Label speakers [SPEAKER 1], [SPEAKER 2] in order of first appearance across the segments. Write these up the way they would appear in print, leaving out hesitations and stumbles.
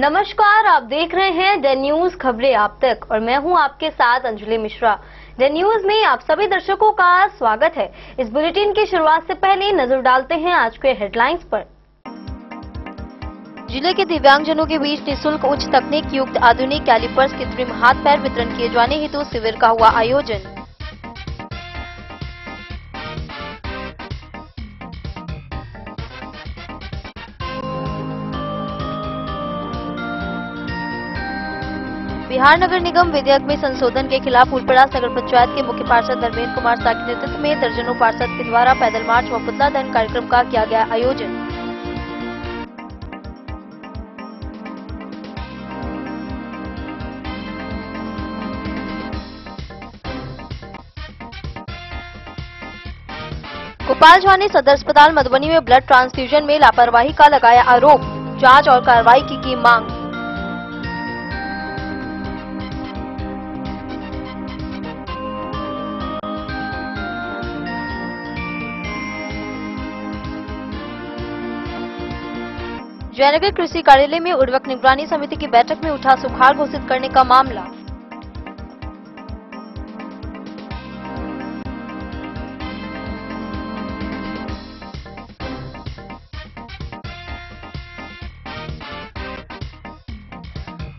[SPEAKER 1] नमस्कार, आप देख रहे हैं द न्यूज खबरें आप तक और मैं हूं आपके साथ अंजलि मिश्रा। द न्यूज में आप सभी दर्शकों का स्वागत है। इस बुलेटिन की शुरुआत से पहले नजर डालते हैं आज के हेडलाइंस पर। जिले के दिव्यांगजनों के बीच निःशुल्क उच्च तकनीक युक्त आधुनिक कैलिपर्स कृत्रिम हाथ पैर वितरण किए जाने हेतु शिविर का हुआ आयोजन। बिहार नगर निगम विधेयक में संशोधन के खिलाफ फूलपरास नगर पंचायत के मुख्य पार्षद धर्मेंद्र कुमार शाह के नेतृत्व में दर्जनों पार्षद के द्वारा पैदल मार्च व पुतला दहन कार्यक्रम का किया गया आयोजन। गोपाल झा ने सदर अस्पताल मधुबनी में ब्लड ट्रांसफ्यूजन में लापरवाही का लगाया आरोप, जांच और कार्रवाई की मांग। जयनगर कृषि कार्यालय में उर्वरक निगरानी समिति की बैठक में उठा सुखाड़ घोषित करने का मामला।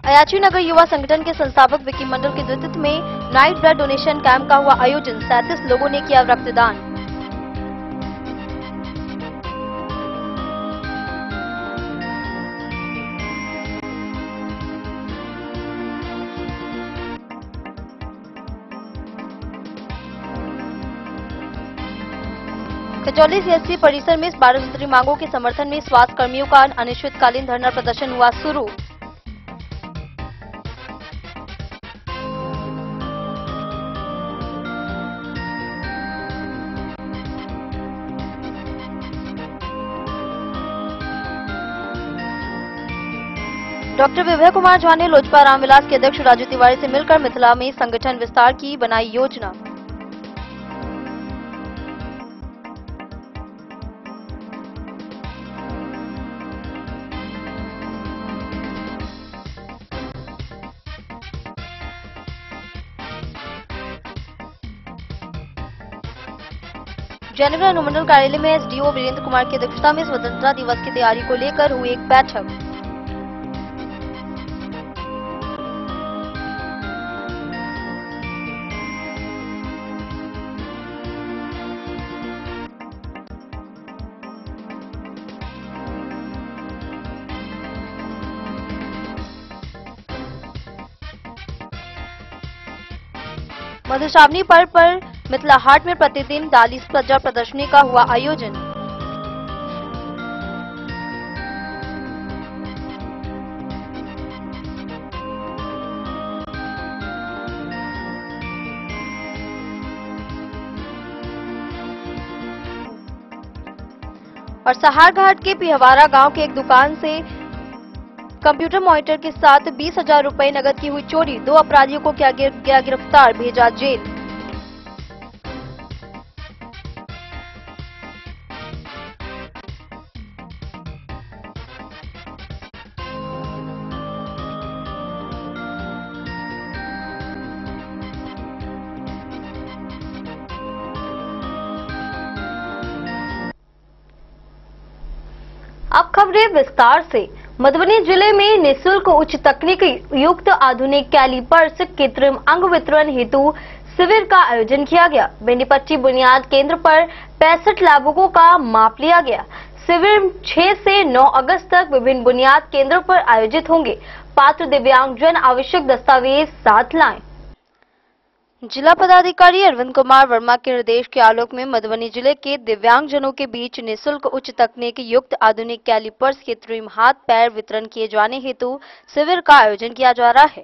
[SPEAKER 1] अयाची नगर युवा संगठन के संस्थापक विकी मंडल के नेतृत्व में नाइट ब्लड डोनेशन कैंप का हुआ आयोजन। 37 लोगों ने किया रक्तदान। खजौली सीएचसी परिसर में 12 सूत्री मांगों के समर्थन में स्वास्थ्य कर्मियों का अनिश्चितकालीन धरना प्रदर्शन हुआ शुरू। डॉक्टर विभय कुमार झा ने लोजपा रामविलास के अध्यक्ष राजू तिवारी से मिलकर मिथिला में संगठन विस्तार की बनाई योजना। जयनगर अनुमंडल कार्यालय में एसडीओ वीरेंद्र कुमार की अध्यक्षता में स्वतंत्रता दिवस की तैयारी को लेकर हुई एक बैठक। मधुश्रावणी पर्व पर मिथिला हाट में प्रतिदिन 40 सज्जा प्रदर्शनी का हुआ आयोजन। और सहारघाट के पिहवारा गांव के एक दुकान से कंप्यूटर मॉनिटर के साथ 20,000 रुपए नकद की हुई चोरी। 2 अपराधियों को किया गया गिरफ्तार, भेजा जेल। अब खबरें विस्तार से। मधुबनी जिले में निःशुल्क उच्च तकनीक युक्त आधुनिक कैलिपर्स कृत्रिम अंग वितरण हेतु शिविर का आयोजन किया गया। बेनीपट्टी बुनियाद केंद्र पर 65 लाभुकों का माप लिया गया। शिविर 6 से 9 अगस्त तक विभिन्न बुनियाद केंद्रों पर आयोजित होंगे। पात्र दिव्यांगजन आवश्यक दस्तावेज साथ लाएं। जिला पदाधिकारी अरविंद कुमार वर्मा के निर्देश के आलोक में मधुबनी जिले के दिव्यांगजनों के बीच निःशुल्क उच्च तकनीक युक्त आधुनिक कैलिपर्स कृत्रिम हाथ पैर वितरण किए जाने हेतु शिविर का आयोजन किया जा रहा है।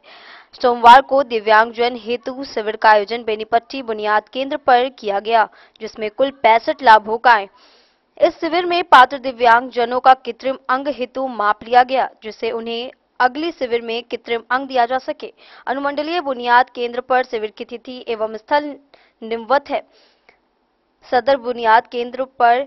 [SPEAKER 1] सोमवार को दिव्यांगजन हेतु शिविर का आयोजन बेनीपट्टी बुनियाद केंद्र पर किया गया, जिसमें कुल 65 लाभुक आए। इस शिविर में पात्र दिव्यांगजनों का कृत्रिम अंग हेतु माप लिया गया, जिससे उन्हें अगली शिविर में कृत्रिम अंग दिया जा सके। अनुमंडलीय बुनियाद केंद्र पर शिविर की तिथि एवं स्थल निम्नवत है। सदर बुनियाद केंद्र पर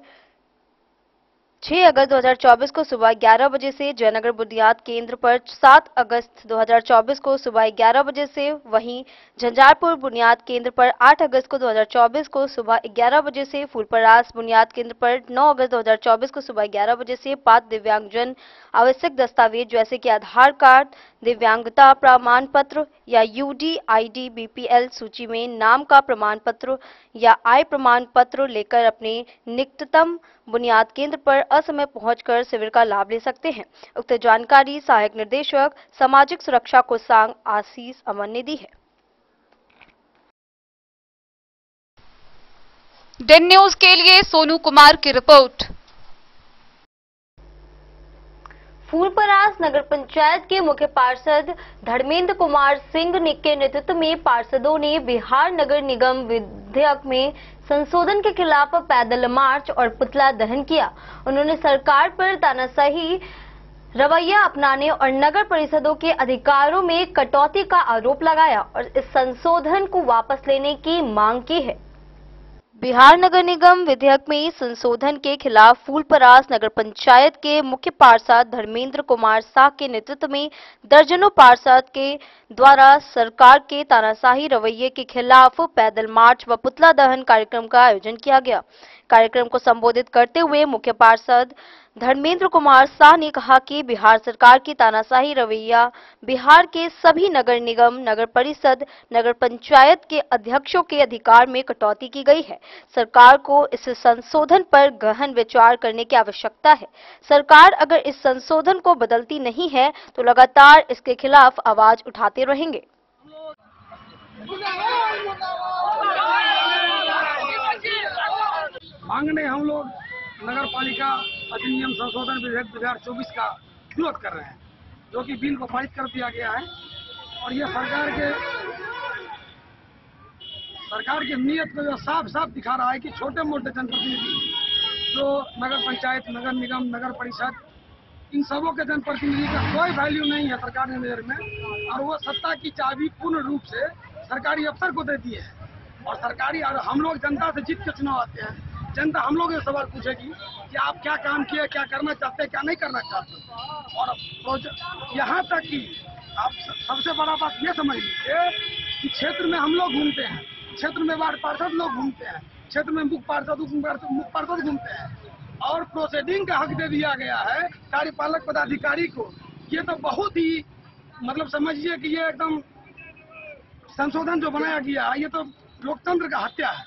[SPEAKER 1] 6 अगस्त 2024 को सुबह 11 बजे से जयनगर बुनियाद केंद्र पर, 7 अगस्त 2024 को सुबह 11 बजे से वहीं झंझारपुर बुनियाद केंद्र पर 8 अगस्त को 2024 को सुबह 11 बजे से, फूलपरास बुनियाद केंद्र पर 9 अगस्त 2024 को सुबह 11 बजे से पात्र दिव्यांगजन आवश्यक दस्तावेज जैसे कि आधार कार्ड, दिव्यांगता प्रमाण पत्र या यूडी, आईडी, बीपीएल सूची में नाम का प्रमाण पत्र या आय प्रमाण पत्र लेकर अपने निकटतम बुनियाद केंद्र पर असमय पहुंचकर शिविर का लाभ ले सकते हैं। उक्त जानकारी सहायक निदेशक सामाजिक सुरक्षा कोषांग आशीष अमन ने दी है।
[SPEAKER 2] डेन न्यूज के लिए सोनू कुमार की रिपोर्ट।
[SPEAKER 1] फूलपरास नगर पंचायत के मुख्य पार्षद धर्मेंद्र कुमार सिंह के नेतृत्व में पार्षदों ने बिहार नगर निगम विधेयक में संशोधन के खिलाफ पैदल मार्च और पुतला दहन किया। उन्होंने सरकार पर तानाशाही रवैया अपनाने और नगर परिषदों के अधिकारों में कटौती का आरोप लगाया और इस संशोधन को वापस लेने की मांग की है। बिहार नगर निगम विधेयक में संशोधन के खिलाफ फूलपरास नगर पंचायत के मुख्य पार्षद धर्मेंद्र कुमार शाह के नेतृत्व में दर्जनों पार्षद के द्वारा सरकार के तानाशाही रवैये के खिलाफ पैदल मार्च व पुतला दहन कार्यक्रम का आयोजन किया गया। कार्यक्रम को संबोधित करते हुए मुख्य पार्षद धर्मेंद्र कुमार शाह ने कहा कि बिहार सरकार की तानाशाही रवैया बिहार के सभी नगर निगम, नगर परिषद, नगर पंचायत के अध्यक्षों के अधिकार में कटौती की गई है। सरकार को इस संशोधन पर गहन विचार करने की आवश्यकता है। सरकार अगर इस संशोधन को बदलती नहीं है तो लगातार इसके खिलाफ आवाज उठाते रहेंगे।
[SPEAKER 3] मांगने हम लोग नगर पालिका अधिनियम संशोधन विधेयक 2024 का विरोध कर रहे हैं, जो कि बिल को पारित कर दिया गया है। और ये सरकार की नीयत को जो साफ साफ दिखा रहा है कि छोटे मोटे जनप्रतिनिधि जो नगर पंचायत, नगर निगम, नगर परिषद, इन सबों के जनप्रतिनिधि का कोई वैल्यू नहीं है सरकार की नजर में, और वो सत्ता की चाबी पूर्ण रूप से सरकारी अफसर को देती है। और सरकारी, और हम लोग जनता से जीत के चुनाव आते हैं, जनता हम लोग ये सवाल पूछेगी कि आप क्या काम किए, क्या करना चाहते हैं, क्या नहीं करना चाहते। और यहाँ तक कि आप सबसे बड़ा बात ये समझ लीजिए कि क्षेत्र में हम लोग घूमते हैं, क्षेत्र में वार्ड पार्षद लोग घूमते हैं, क्षेत्र में मुख्य पार्षद घूमते हैं, और प्रोसीडिंग का हक दे दिया गया है कार्यपालक पदाधिकारी को। ये तो बहुत ही मतलब समझिए कि ये एकदम संशोधन जो बनाया गया है, ये तो लोकतंत्र का हत्या है।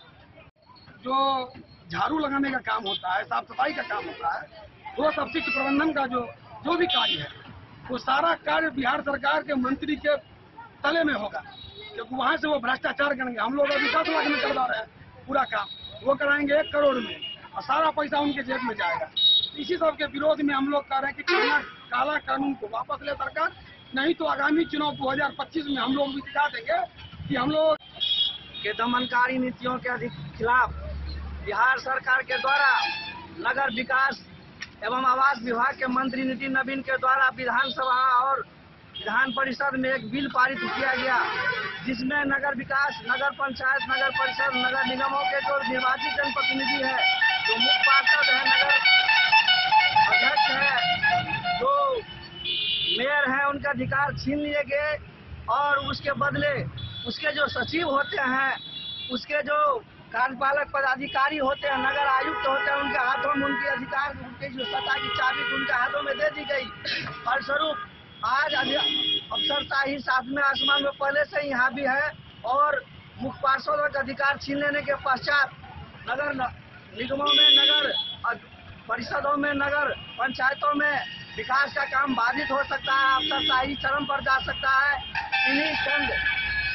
[SPEAKER 3] जो झाड़ू लगाने का काम होता है, साफ सफाई का काम होता है, वो अपशिष्ट प्रबंधन का जो भी कार्य है, वो सारा कार्य बिहार सरकार के मंत्री के तले में होगा, क्योंकि वहाँ से वो भ्रष्टाचार करेंगे। हम लोग अभी 10 लाख में करवा रहे हैं पूरा काम, वो कराएंगे 1 करोड़ में, और सारा पैसा उनके जेब में जाएगा। इसी सब के विरोध में हम लोग कह रहे हैं कि काला कानून को वापस ले सरकार, नहीं तो आगामी चुनाव 2025 में हम लोग भी दिखा देंगे कि हम लोग के दमनकारी नीतियों के खिलाफ बिहार सरकार के द्वारा नगर विकास एवं आवास विभाग के मंत्री नितिन नवीन के द्वारा विधानसभा और विधान परिषद में एक बिल पारित किया गया, जिसमें नगर विकास, नगर पंचायत, नगर परिषद, नगर निगमों के जो निर्वाचित जनप्रतिनिधि है, जो मुख्य पार्षद है, नगर अध्यक्ष है, जो मेयर है, उनके अधिकार छीन लिए गए। और उसके बदले उसके जो सचिव होते हैं, उसके जो कार्यपालक पदाधिकारी होते हैं, नगर आयुक्त होते हैं, उनके हाथों में उनके अधिकार, उनकी जो सत्ता की चाबी उनके हाथों में दे दी गई। फलस्वरूप आज अफसरशाही सातवें आसमान में पहले से यहाँ भी है, और मुख्य पार्षदों के अधिकार छीन लेने के पश्चात नगर निगमों में, नगर परिषदों में, नगर पंचायतों में विकास का काम बाधित हो सकता है, अफसरशाही चरम पर जा सकता है। इन्हीं चंद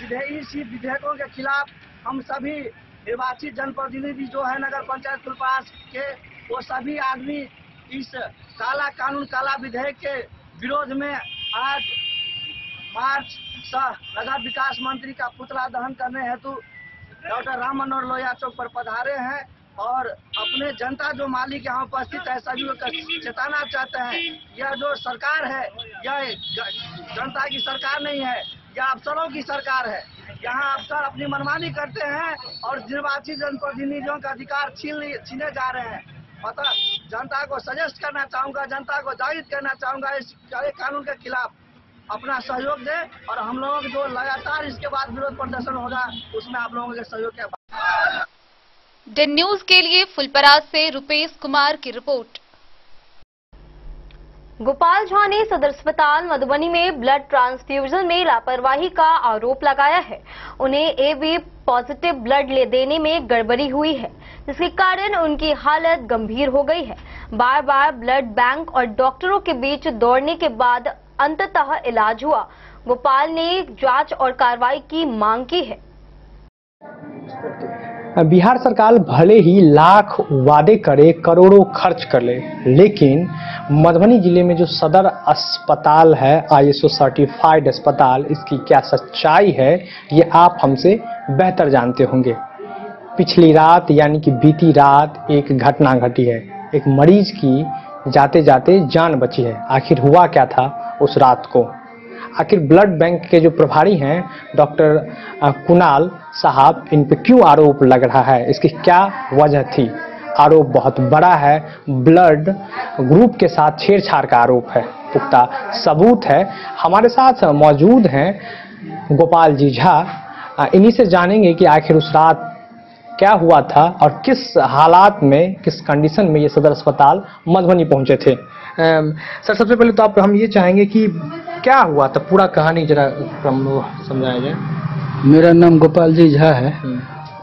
[SPEAKER 3] विधेयकों के खिलाफ हम सभी निर्वाचित जनप्रतिनिधि जो है नगर पंचायत फूलपरास के, वो सभी आदमी इस काला कानून, काला विधेयक के विरोध में आज मार्च सह नगर विकास मंत्री का पुतला दहन करने हेतु डॉक्टर राम मनोहर लोहिया चौक पर पधारे हैं, और अपने जनता जो मालिक यहाँ उपस्थित है सभी को चेताना चाहते हैं। यह जो सरकार है, यह जनता की सरकार नहीं है, यह अफसरों की सरकार है। यहाँ अफसर अपनी मनमानी करते हैं और निर्वाचित जनप्रतिनिधियों का अधिकार छीने जा रहे हैं।
[SPEAKER 4] अतः जनता को सजेस्ट करना चाहूँगा, जनता को जागृत करना चाहूँगा इस कानून के खिलाफ अपना सहयोग दे, और हम लोगों को जो लगातार इसके बाद विरोध प्रदर्शन होगा उसमें आप लोगों के सहयोग के।
[SPEAKER 2] डेन न्यूज के लिए फुलपरास से रुपेश कुमार की रिपोर्ट।
[SPEAKER 1] गोपाल झा ने सदर अस्पताल मधुबनी में ब्लड ट्रांसफ्यूजन में लापरवाही का आरोप लगाया है। उन्हें एबी पॉजिटिव ब्लड ले देने में गड़बड़ी हुई है, जिसके कारण उनकी हालत गंभीर हो गई है। बार बार ब्लड बैंक और डॉक्टरों के बीच दौड़ने के बाद अंततः इलाज हुआ। गोपाल ने जांच और कार्रवाई की मांग की है।
[SPEAKER 5] बिहार सरकार भले ही लाख वादे करे, करोड़ों खर्च कर ले, लेकिन मधुबनी जिले में जो सदर अस्पताल है, ISO सर्टिफाइड अस्पताल, इसकी क्या सच्चाई है ये आप हमसे बेहतर जानते होंगे। पिछली रात यानी कि बीती रात एक घटना घटी है। एक मरीज की जाते जाते जान बची है। आखिर हुआ क्या था उस रात को? आखिर ब्लड बैंक के जो प्रभारी हैं डॉक्टर कुणाल साहब, इन पे क्यों आरोप लग रहा है? इसकी क्या वजह थी? आरोप बहुत बड़ा है। ब्लड ग्रुप के साथ छेड़छाड़ का आरोप है, पुख्ता सबूत है। हमारे साथ मौजूद हैं गोपाल जी झा। इन्हीं से जानेंगे कि आखिर उस रात क्या हुआ था और किस हालात में, किस कंडीशन में ये सदर अस्पताल मधुबनी पहुंचे थे। सर, सबसे पहले तो आप हम ये चाहेंगे कि क्या हुआ था, पूरा कहानी जरा समझाया जाए।
[SPEAKER 6] मेरा नाम गोपाल जी झा है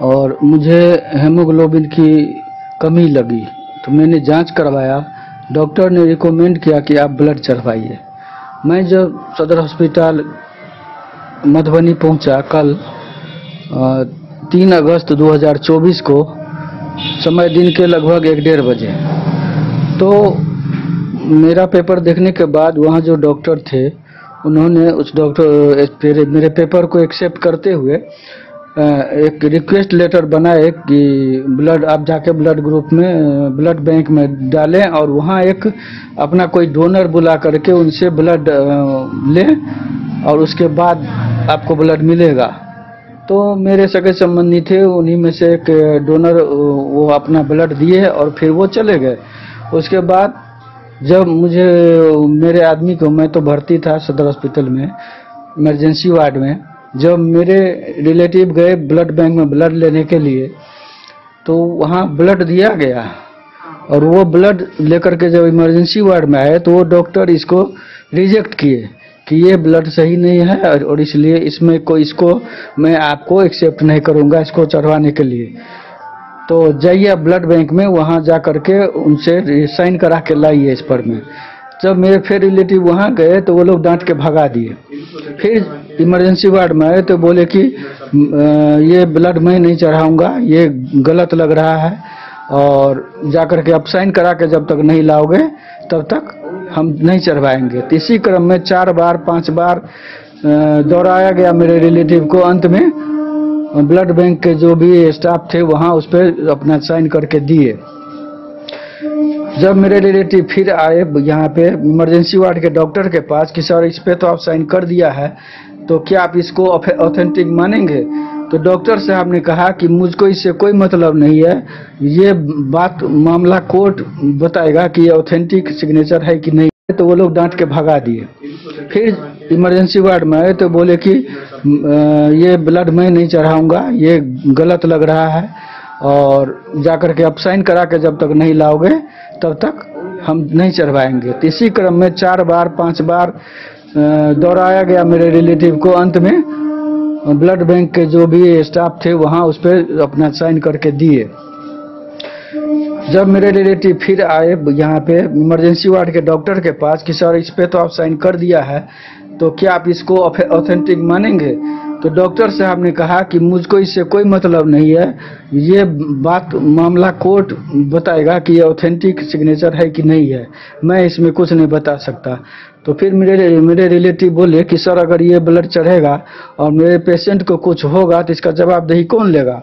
[SPEAKER 6] और मुझे हेमोग्लोबिन की कमी लगी तो मैंने जांच करवाया। डॉक्टर ने रिकमेंड किया कि आप ब्लड चढ़वाइए। मैं जब सदर हॉस्पिटल मधुबनी पहुंचा कल 3 अगस्त 2024 को, समय दिन के लगभग 1-1:30 बजे, तो मेरा पेपर देखने के बाद वहाँ जो डॉक्टर थे उन्होंने उस डॉक्टर मेरे पेपर को एक्सेप्ट करते हुए एक रिक्वेस्ट लेटर बनाए कि ब्लड आप जाके ब्लड ग्रुप में, ब्लड बैंक में डालें और वहाँ एक अपना कोई डोनर बुला करके उनसे ब्लड लें और उसके बाद आपको ब्लड मिलेगा। तो मेरे सगे संबंधी थे, उन्हीं में से एक डोनर वो अपना ब्लड दिए और फिर वो चले गए। उसके बाद जब मुझे मेरे आदमी को, मैं तो भर्ती था सदर हॉस्पिटल में इमरजेंसी वार्ड में, जब मेरे रिलेटिव गए ब्लड बैंक में ब्लड लेने के लिए तो वहाँ ब्लड दिया गया और वो ब्लड लेकर के जब इमरजेंसी वार्ड में आए तो वो डॉक्टर इसको रिजेक्ट किए कि ये ब्लड सही नहीं है और इसलिए इसमें कोई, इसको मैं आपको एक्सेप्ट नहीं करूँगा इसको चढ़वाने के लिए। तो जाइए ब्लड बैंक में, वहाँ जा करके उनसे साइन करा के लाइए इस पर में। जब मेरे फिर रिलेटिव वहाँ गए तो वो लोग डांट के भगा दिए। फिर इमरजेंसी वार्ड में आए तो बोले कि ये ब्लड मैं नहीं चढ़ाऊँगा, ये गलत लग रहा है और जा करके आप साइन करा के जब तक नहीं लाओगे तब तक हम नहीं चढ़वाएंगे। तो इसी क्रम में 4 बार 5 बार दौड़ाया गया मेरे रिलेटिव को। अंत में ब्लड बैंक के जो भी स्टाफ थे वहाँ उस पर अपना साइन करके दिए। जब मेरे रिलेटिव फिर आए यहाँ पे इमरजेंसी वार्ड के डॉक्टर के पास कि सर इस पे तो आप साइन कर दिया है, तो क्या आप इसको ऑथेंटिक मानेंगे? तो डॉक्टर साहब ने कहा कि मुझको इससे कोई मतलब नहीं है, ये बात मामला कोर्ट बताएगा कि ये ऑथेंटिक सिग्नेचर है कि नहीं। तो वो लोग डांट के भगा दिए। फिर इमरजेंसी वार्ड में आए तो बोले कि ये ब्लड मैं नहीं चढ़ाऊँगा, ये गलत लग रहा है और जा करके आप साइन करा के जब तक नहीं लाओगे तब तक हम नहीं चढ़वाएंगे। तो इसी क्रम में 4 बार 5 बार दौड़ाया गया मेरे रिलेटिव को। अंत में ब्लड बैंक के जो भी स्टाफ थे वहाँ उस पर अपना साइन करके दिए। जब मेरे रिलेटिव फिर आए यहाँ पे इमरजेंसी वार्ड के डॉक्टर के पास कि सर इस पे तो आप साइन कर दिया है, तो क्या आप इसको ऑथेंटिक मानेंगे? तो डॉक्टर साहब ने कहा कि मुझको इससे कोई मतलब नहीं है, ये बात मामला कोर्ट बताएगा कि ये ऑथेंटिक सिग्नेचर है कि नहीं है, मैं इसमें कुछ नहीं बता सकता। तो फिर मेरे रिलेटिव बोले कि सर अगर ये ब्लड चढ़ेगा और मेरे पेशेंट को कुछ होगा तो इसका जवाबदेही कौन लेगा?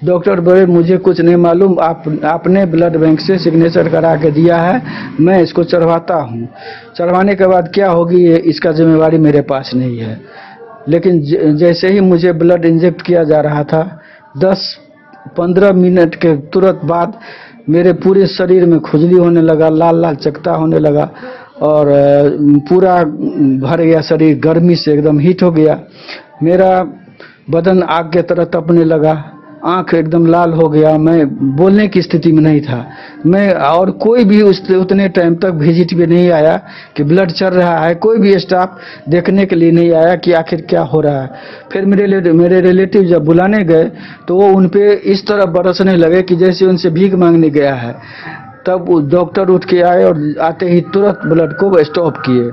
[SPEAKER 6] डॉक्टर बोले मुझे कुछ नहीं मालूम, आपने ब्लड बैंक से सिग्नेचर करा के दिया है, मैं इसको चढ़वाता हूँ। चढ़वाने के बाद क्या होगी इसका जिम्मेवारी मेरे पास नहीं है। लेकिन जैसे ही मुझे ब्लड इंजेक्ट किया जा रहा था 10-15 मिनट के तुरंत बाद मेरे पूरे शरीर में खुजली होने लगा, लाल लाल चकत्ता होने लगा और पूरा भर गया शरीर, गर्मी से एकदम हीट हो गया। मेरा बदन आग के तरह तपने लगा, आंख एकदम लाल हो गया, मैं बोलने की स्थिति में नहीं था मैं। और कोई भी उतने टाइम तक विजिट भी नहीं आया कि ब्लड चल रहा है, कोई भी स्टाफ देखने के लिए नहीं आया कि आखिर क्या हो रहा है। फिर मेरे रिलेटिव जब बुलाने गए तो वो उन पे इस तरह बरसने लगे कि जैसे उनसे भीख मांगने गया है। तब डॉक्टर उठ के आए और आते ही तुरंत ब्लड को स्टॉप किए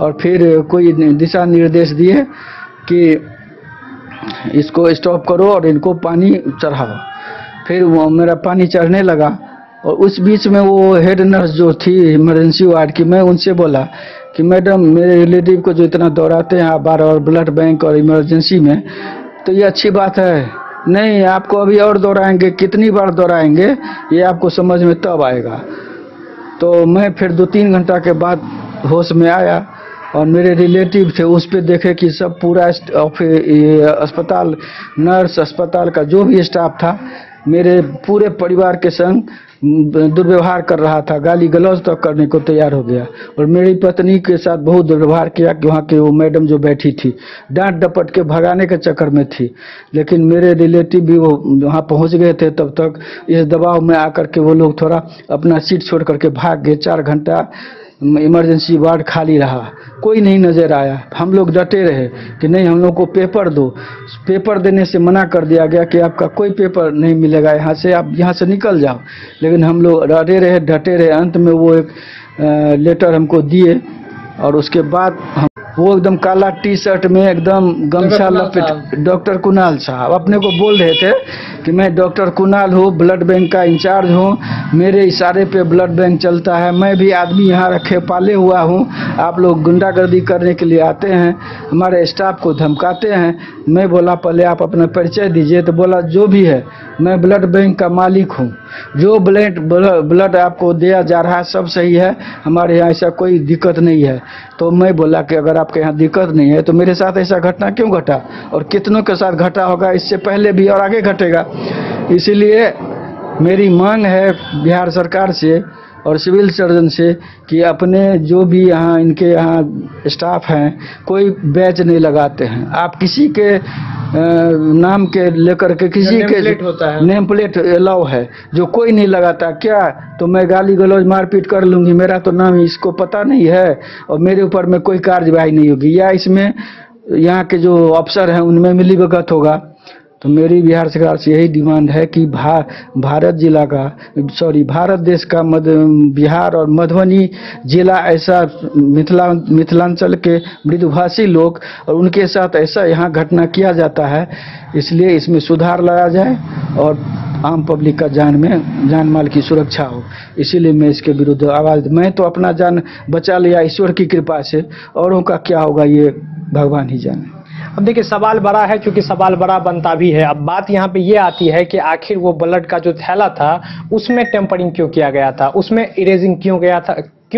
[SPEAKER 6] और फिर कोई दिशा निर्देश दिए कि इसको स्टॉप करो और इनको पानी चढ़ाओ। फिर वो मेरा पानी चढ़ने लगा और उस बीच में वो हेड नर्स जो थी इमरजेंसी वार्ड की, मैं उनसे बोला कि मैडम मेरे रिलेटिव को जो इतना दौड़ाते हैं आप बार-बार ब्लड बैंक और इमरजेंसी में, तो ये अच्छी बात है नहीं, आपको अभी और दौड़ाएंगे, कितनी बार दौड़ाएंगे ये आपको समझ में तब आएगा। तो मैं फिर 2-3 घंटा के बाद होश में आया और मेरे रिलेटिव थे उस पे देखे कि सब पूरा अस्पताल, नर्स, अस्पताल का जो भी स्टाफ था मेरे पूरे परिवार के संग दुर्व्यवहार कर रहा था, गाली गलौज तक करने को तैयार हो गया। और मेरी पत्नी के साथ बहुत दुर्व्यवहार किया कि वहाँ के वो मैडम जो बैठी थी डांट डपट के भगाने के चक्कर में थी। लेकिन मेरे रिलेटिव भी वो वहाँ पहुँच गए थे, तब तक इस दबाव में आकर के वो लोग थोड़ा अपना सीट छोड़ करके भाग गए। 4 घंटा इमरजेंसी वार्ड खाली रहा, कोई नहीं नजर आया। हम लोग डटे रहे कि नहीं, हम लोग को पेपर दो। पेपर देने से मना कर दिया गया कि आपका कोई पेपर नहीं मिलेगा यहाँ से, आप यहाँ से निकल जाओ। लेकिन हम लोग डटे रहे। अंत में वो एक लेटर हमको दिए और उसके बाद वो एकदम काला टी-शर्ट में एकदम गमछा लपेट, डॉक्टर कुणाल साहब अपने को बोल रहे थे कि मैं डॉक्टर कुणाल हूँ, ब्लड बैंक का इंचार्ज हूँ, मेरे इशारे पे ब्लड बैंक चलता है, मैं भी आदमी यहाँ रखे पाले हुआ हूँ, आप लोग गुंडागर्दी करने के लिए आते हैं, हमारे स्टाफ को धमकाते हैं। मैं बोला पहले आप अपना परिचय दीजिए। तो बोला जो भी है मैं ब्लड बैंक का मालिक हूँ, जो ब्लड आपको दिया जा रहा है सब सही है, हमारे यहाँ ऐसा कोई दिक्कत नहीं है। तो मैं बोला कि अगर आपके यहाँ दिक्कत नहीं है तो मेरे साथ ऐसा घटना क्यों घटा और कितनों के साथ घटा होगा, इससे पहले भी और आगे घटेगा। इसीलिए मेरी मांग है बिहार सरकार से और सिविल सर्जन से कि अपने जो भी यहाँ इनके यहाँ स्टाफ हैं कोई बैच नहीं लगाते हैं। आप किसी के नाम के लेकर के किसी के नेम प्लेट अलाउ है, जो कोई नहीं लगाता क्या तो मैं गाली गलौज मारपीट कर लूँगी, मेरा तो नाम इसको पता नहीं है और मेरे ऊपर में कोई कार्यवाही नहीं होगी, या इसमें यहाँ के जो अफसर हैं उनमें मिलीभगत होगा। तो मेरी बिहार सरकार से यही डिमांड है कि भारत देश का बिहार और मधुबनी जिला ऐसा मिथिलांचल के मृदुभाषी लोग और उनके साथ ऐसा यहाँ घटना किया जाता है, इसलिए इसमें सुधार लाया जाए और आम पब्लिक का जान माल की सुरक्षा हो। इसीलिए मैं इसके विरुद्ध आवाज़, मैं तो अपना जान बचा लिया ईश्वर की कृपा से, औरों का क्या होगा ये भगवान ही जाने।
[SPEAKER 5] अब देखिए सवाल बड़ा है, क्योंकि सवाल बड़ा बनता भी है। अब बात यहाँ पे ये आती है कि आखिर वो ब्लड का जो थैला था उसमें टेम्परिंग क्यों किया गया था, उसमें इरेजिंग क्यों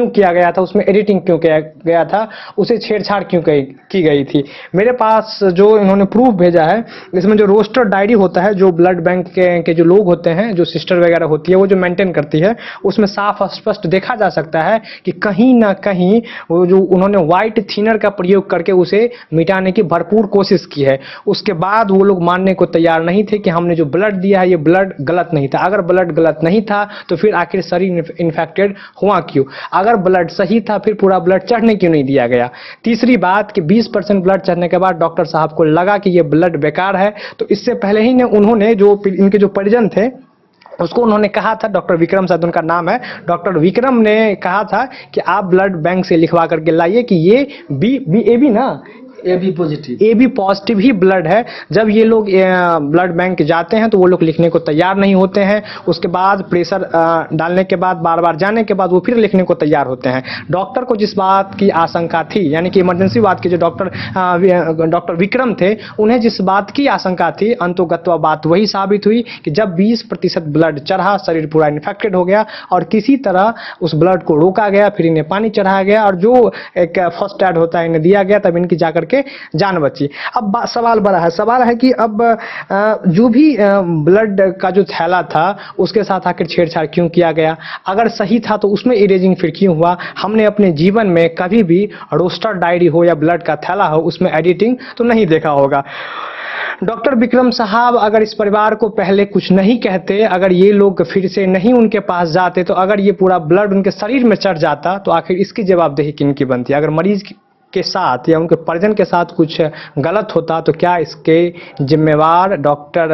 [SPEAKER 5] किया गया था, उसमें एडिटिंग क्यों किया गया था, उसे छेड़छाड़ क्यों की गई थी। मेरे पास जो इन्होंने प्रूफ भेजा है, इसमें जो रोस्टर डायरी होता है जो ब्लड बैंक के जो लोग होते हैं, जो सिस्टर वगैरह होती है वो जो मेंटेन करती है, उसमें साफ स्पष्ट देखा जा सकता है कि कहीं ना कहीं वो जो उन्होंने व्हाइट थिनर का प्रयोग करके उसे मिटाने की भरपूर कोशिश की है। उसके बाद वो लोग मानने को तैयार नहीं थे कि हमने जो ब्लड दिया है ये ब्लड गलत नहीं था। अगर ब्लड गलत नहीं था तो फिर आखिर शरीर इन्फेक्टेड हुआ क्यों? अगर ब्लड सही था फिर पूरा ब्लड चढ़ने क्यों नहीं दिया गया? तीसरी बात कि 20% ब्लड चढ़ने के बाद डॉक्टर साहब को लगा कि ये ब्लड बेकार है, तो इससे पहले ही उन्होंने जो इनके जो परिजन थे उसको उन्होंने कहा था, डॉक्टर विक्रम शायद उनका नाम है, डॉक्टर विक्रम ने कहा था कि आप ब्लड बैंक से लिखवा करके लाइए कि ये AB ना
[SPEAKER 6] AB
[SPEAKER 5] पॉजिटिव ही ब्लड है। जब ये लोग ब्लड बैंक जाते हैं तो वो लोग लिखने को तैयार नहीं होते हैं। उसके बाद प्रेशर डालने के बाद बार बार जाने के बाद वो फिर लिखने को तैयार होते हैं। डॉक्टर को जिस बात की आशंका थी, यानी कि इमरजेंसी वार्ड के जो डॉक्टर विक्रम थे, उन्हें जिस बात की आशंका थी, अंतोगत्वा बात वही साबित हुई कि जब 20% ब्लड चढ़ा, शरीर पूरा इन्फेक्टेड हो गया और किसी तरह उस ब्लड को रोका गया, फिर इन्हें पानी चढ़ाया गया और जो एक फर्स्ट एड होता है इन्हें दिया गया, तब इनकी जाकर के करके जान बची। अब सवाल बड़ा है, सवाल है कि अब जो भी ब्लड का जो थैला था उसके साथ आखिर छेड़छाड़ क्यों किया गया? अगर सही था तो उसमें इरेजिंग फिर क्यों हुआ? हमने अपने जीवन में कभी भी रोस्टर डायरी हो या ब्लड का थैला हो उसमें एडिटिंग तो नहीं देखा होगा। डॉक्टर विक्रम साहब अगर इस परिवार को पहले कुछ नहीं कहते, अगर ये लोग फिर से नहीं उनके पास जाते, तो अगर ये पूरा ब्लड उनके शरीर में चढ़ जाता तो आखिर इसकी जवाबदेही किनकी बनती? अगर मरीज के साथ या उनके परिजन के साथ कुछ गलत होता तो क्या इसके जिम्मेवार डॉक्टर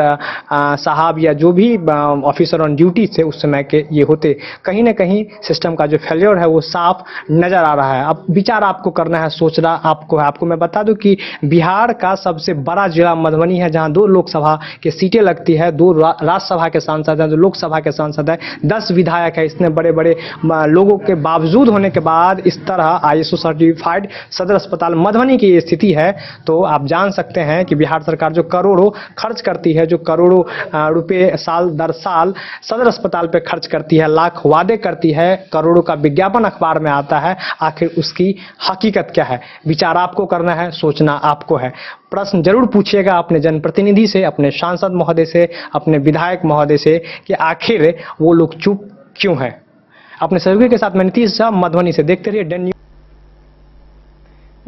[SPEAKER 5] साहब या जो भी ऑफिसर ऑन ड्यूटी थे उस समय के ये होते? कहीं ना कहीं सिस्टम का जो फेलियर है वो साफ नजर आ रहा है। अब विचार आपको करना है, सोचना आपको है। आपको मैं बता दूं कि बिहार का सबसे बड़ा जिला मधुबनी है, जहां 2 लोकसभा की सीटें लगती है, 2 राज्यसभा के सांसद हैं, 2 लोकसभा के सांसद हैं, 10 विधायक है। इतने बड़े बड़े लोगों के बावजूद होने के बाद इस तरह ISO सर्टिफाइड सदर अस्पताल मधुबनी की स्थिति है, तो आप जान सकते हैं कि बिहार सरकार जो करोड़ों खर्च करती है, जो करोड़ों रुपए साल दर साल सदर अस्पताल पे खर्च करती है, लाख वादे करती है, करोड़ों का विज्ञापन अखबार में आता है, आखिर उसकी हकीकत क्या है? विचार आपको करना है, सोचना आपको है। प्रश्न जरूर पूछिएगा अपने जनप्रतिनिधि से, अपने सांसद महोदय से, अपने विधायक महोदय से कि आखिर वो लोग चुप क्यों है। अपने सहयोगी के साथ मैं नीतीश झा, मधुबनी से। देखते रहिए डेन न्यूज।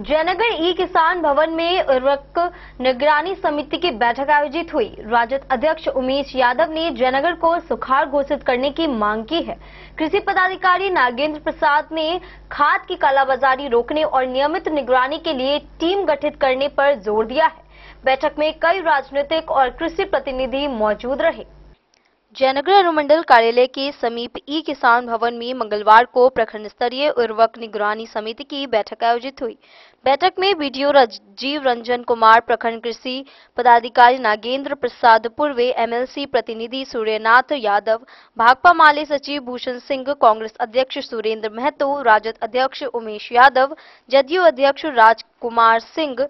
[SPEAKER 1] जयनगर ई किसान भवन में उर्वरक निगरानी समिति की बैठक आयोजित हुई। राजद अध्यक्ष उमेश यादव ने जयनगर को सुखाड़ घोषित करने की मांग की है। कृषि पदाधिकारी नागेंद्र प्रसाद ने खाद की कालाबाजारी रोकने और नियमित निगरानी के लिए टीम गठित करने पर जोर दिया है। बैठक में कई राजनीतिक और कृषि प्रतिनिधि मौजूद रहे। जयनगर अनुमंडल कार्यालय के समीप ई किसान भवन में मंगलवार को प्रखंड स्तरीय उर्वरक निगरानी समिति की बैठक आयोजित हुई। बैठक में बीडीओ राजीव रंजन कुमार, प्रखंड कृषि पदाधिकारी नागेंद्र प्रसाद, पूर्व MLC प्रतिनिधि सूर्यनाथ यादव, भाकपा माले सचिव भूषण सिंह, कांग्रेस अध्यक्ष सुरेंद्र महतो, राजद अध्यक्ष उमेश यादव, जदयू अध्यक्ष राजकुमार सिंह,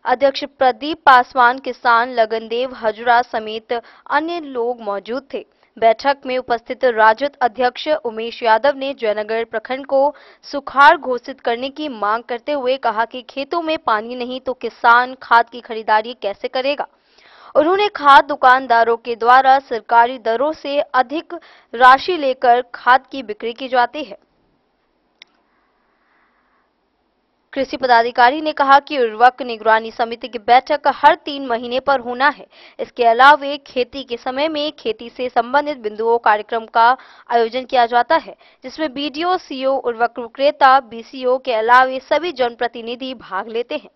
[SPEAKER 1] अध्यक्ष प्रदीप पासवान, किसान लगनदेव हजरा समेत अन्य लोग मौजूद थे। बैठक में उपस्थित राजद अध्यक्ष उमेश यादव ने जयनगर प्रखंड को सुखाड़ घोषित करने की मांग करते हुए कहा कि खेतों में पानी नहीं तो किसान खाद की खरीदारी कैसे करेगा। उन्होंने खाद दुकानदारों के द्वारा सरकारी दरों से अधिक राशि लेकर खाद की बिक्री की जाती है। कृषि पदाधिकारी ने कहा कि उर्वरक निगरानी समिति की बैठक हर 3 महीने पर होना है। इसके अलावा खेती के समय में खेती से संबंधित बिंदुओं कार्यक्रम का आयोजन किया जाता है, जिसमें BDO, CO, उर्वरक विक्रेता, BCO के अलावा सभी जनप्रतिनिधि भाग लेते हैं।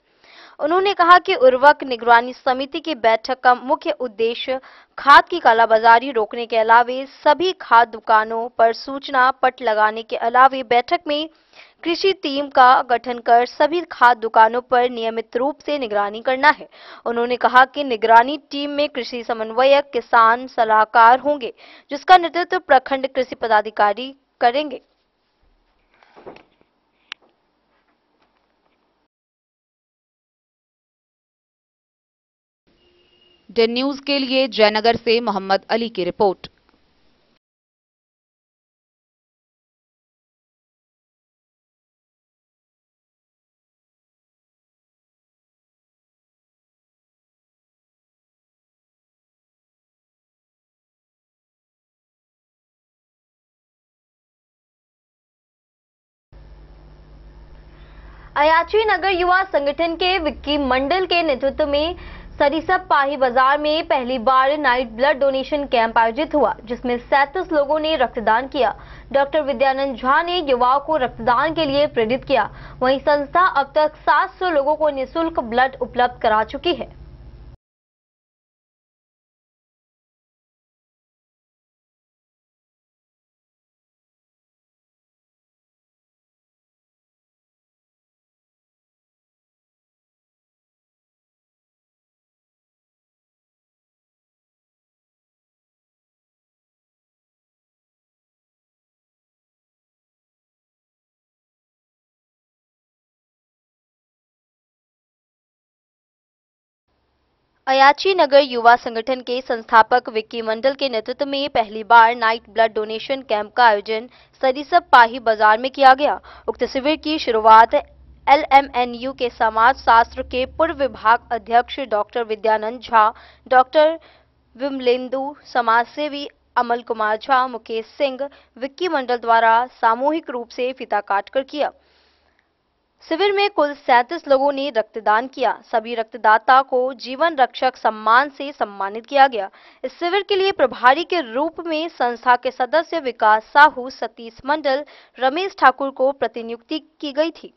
[SPEAKER 1] उन्होंने कहा कि उर्वरक निगरानी समिति की बैठक का मुख्य उद्देश्य खाद की कालाबाजारी रोकने के अलावा सभी खाद दुकानों पर सूचना पट लगाने के अलावा बैठक में कृषि टीम का गठन कर सभी खाद दुकानों पर नियमित रूप से निगरानी करना है। उन्होंने कहा कि निगरानी टीम में कृषि समन्वयक, किसान सलाहकार होंगे, जिसका नेतृत्व प्रखंड कृषि पदाधिकारी करेंगे।
[SPEAKER 2] डेन न्यूज के लिए जयनगर से मोहम्मद अली की रिपोर्ट।
[SPEAKER 1] अयाची नगर युवा संगठन के विक्की मंडल के नेतृत्व में सरिसप पाही बाजार में पहली बार नाइट ब्लड डोनेशन कैंप आयोजित हुआ, जिसमें 37 लोगों ने रक्तदान किया। डॉक्टर विद्यानंद झा ने युवाओं को रक्तदान के लिए प्रेरित किया। वहीं संस्था अब तक 700 लोगों को निःशुल्क ब्लड उपलब्ध करा चुकी है। अयाची नगर युवा संगठन के संस्थापक विक्की मंडल के नेतृत्व में पहली बार नाइट ब्लड डोनेशन कैंप का आयोजन सरिसप पाही बाजार में किया गया। उक्त शिविर की शुरुआत LMNU के समाज शास्त्र के पूर्व विभाग अध्यक्ष डॉक्टर विद्यानंद झा, डॉक्टर विमलेंदु, समाजसेवी अमल कुमार झा, मुकेश सिंह, विक्की मंडल द्वारा सामूहिक रूप से फीता काटकर किया। शिविर में कुल 37 लोगों ने रक्तदान किया। सभी रक्तदाता को जीवन रक्षक सम्मान से सम्मानित किया गया। इस शिविर के लिए प्रभारी के रूप में संस्था के सदस्य विकास साहू, सतीश मंडल, रमेश ठाकुर को प्रतिनियुक्ति की गई थी।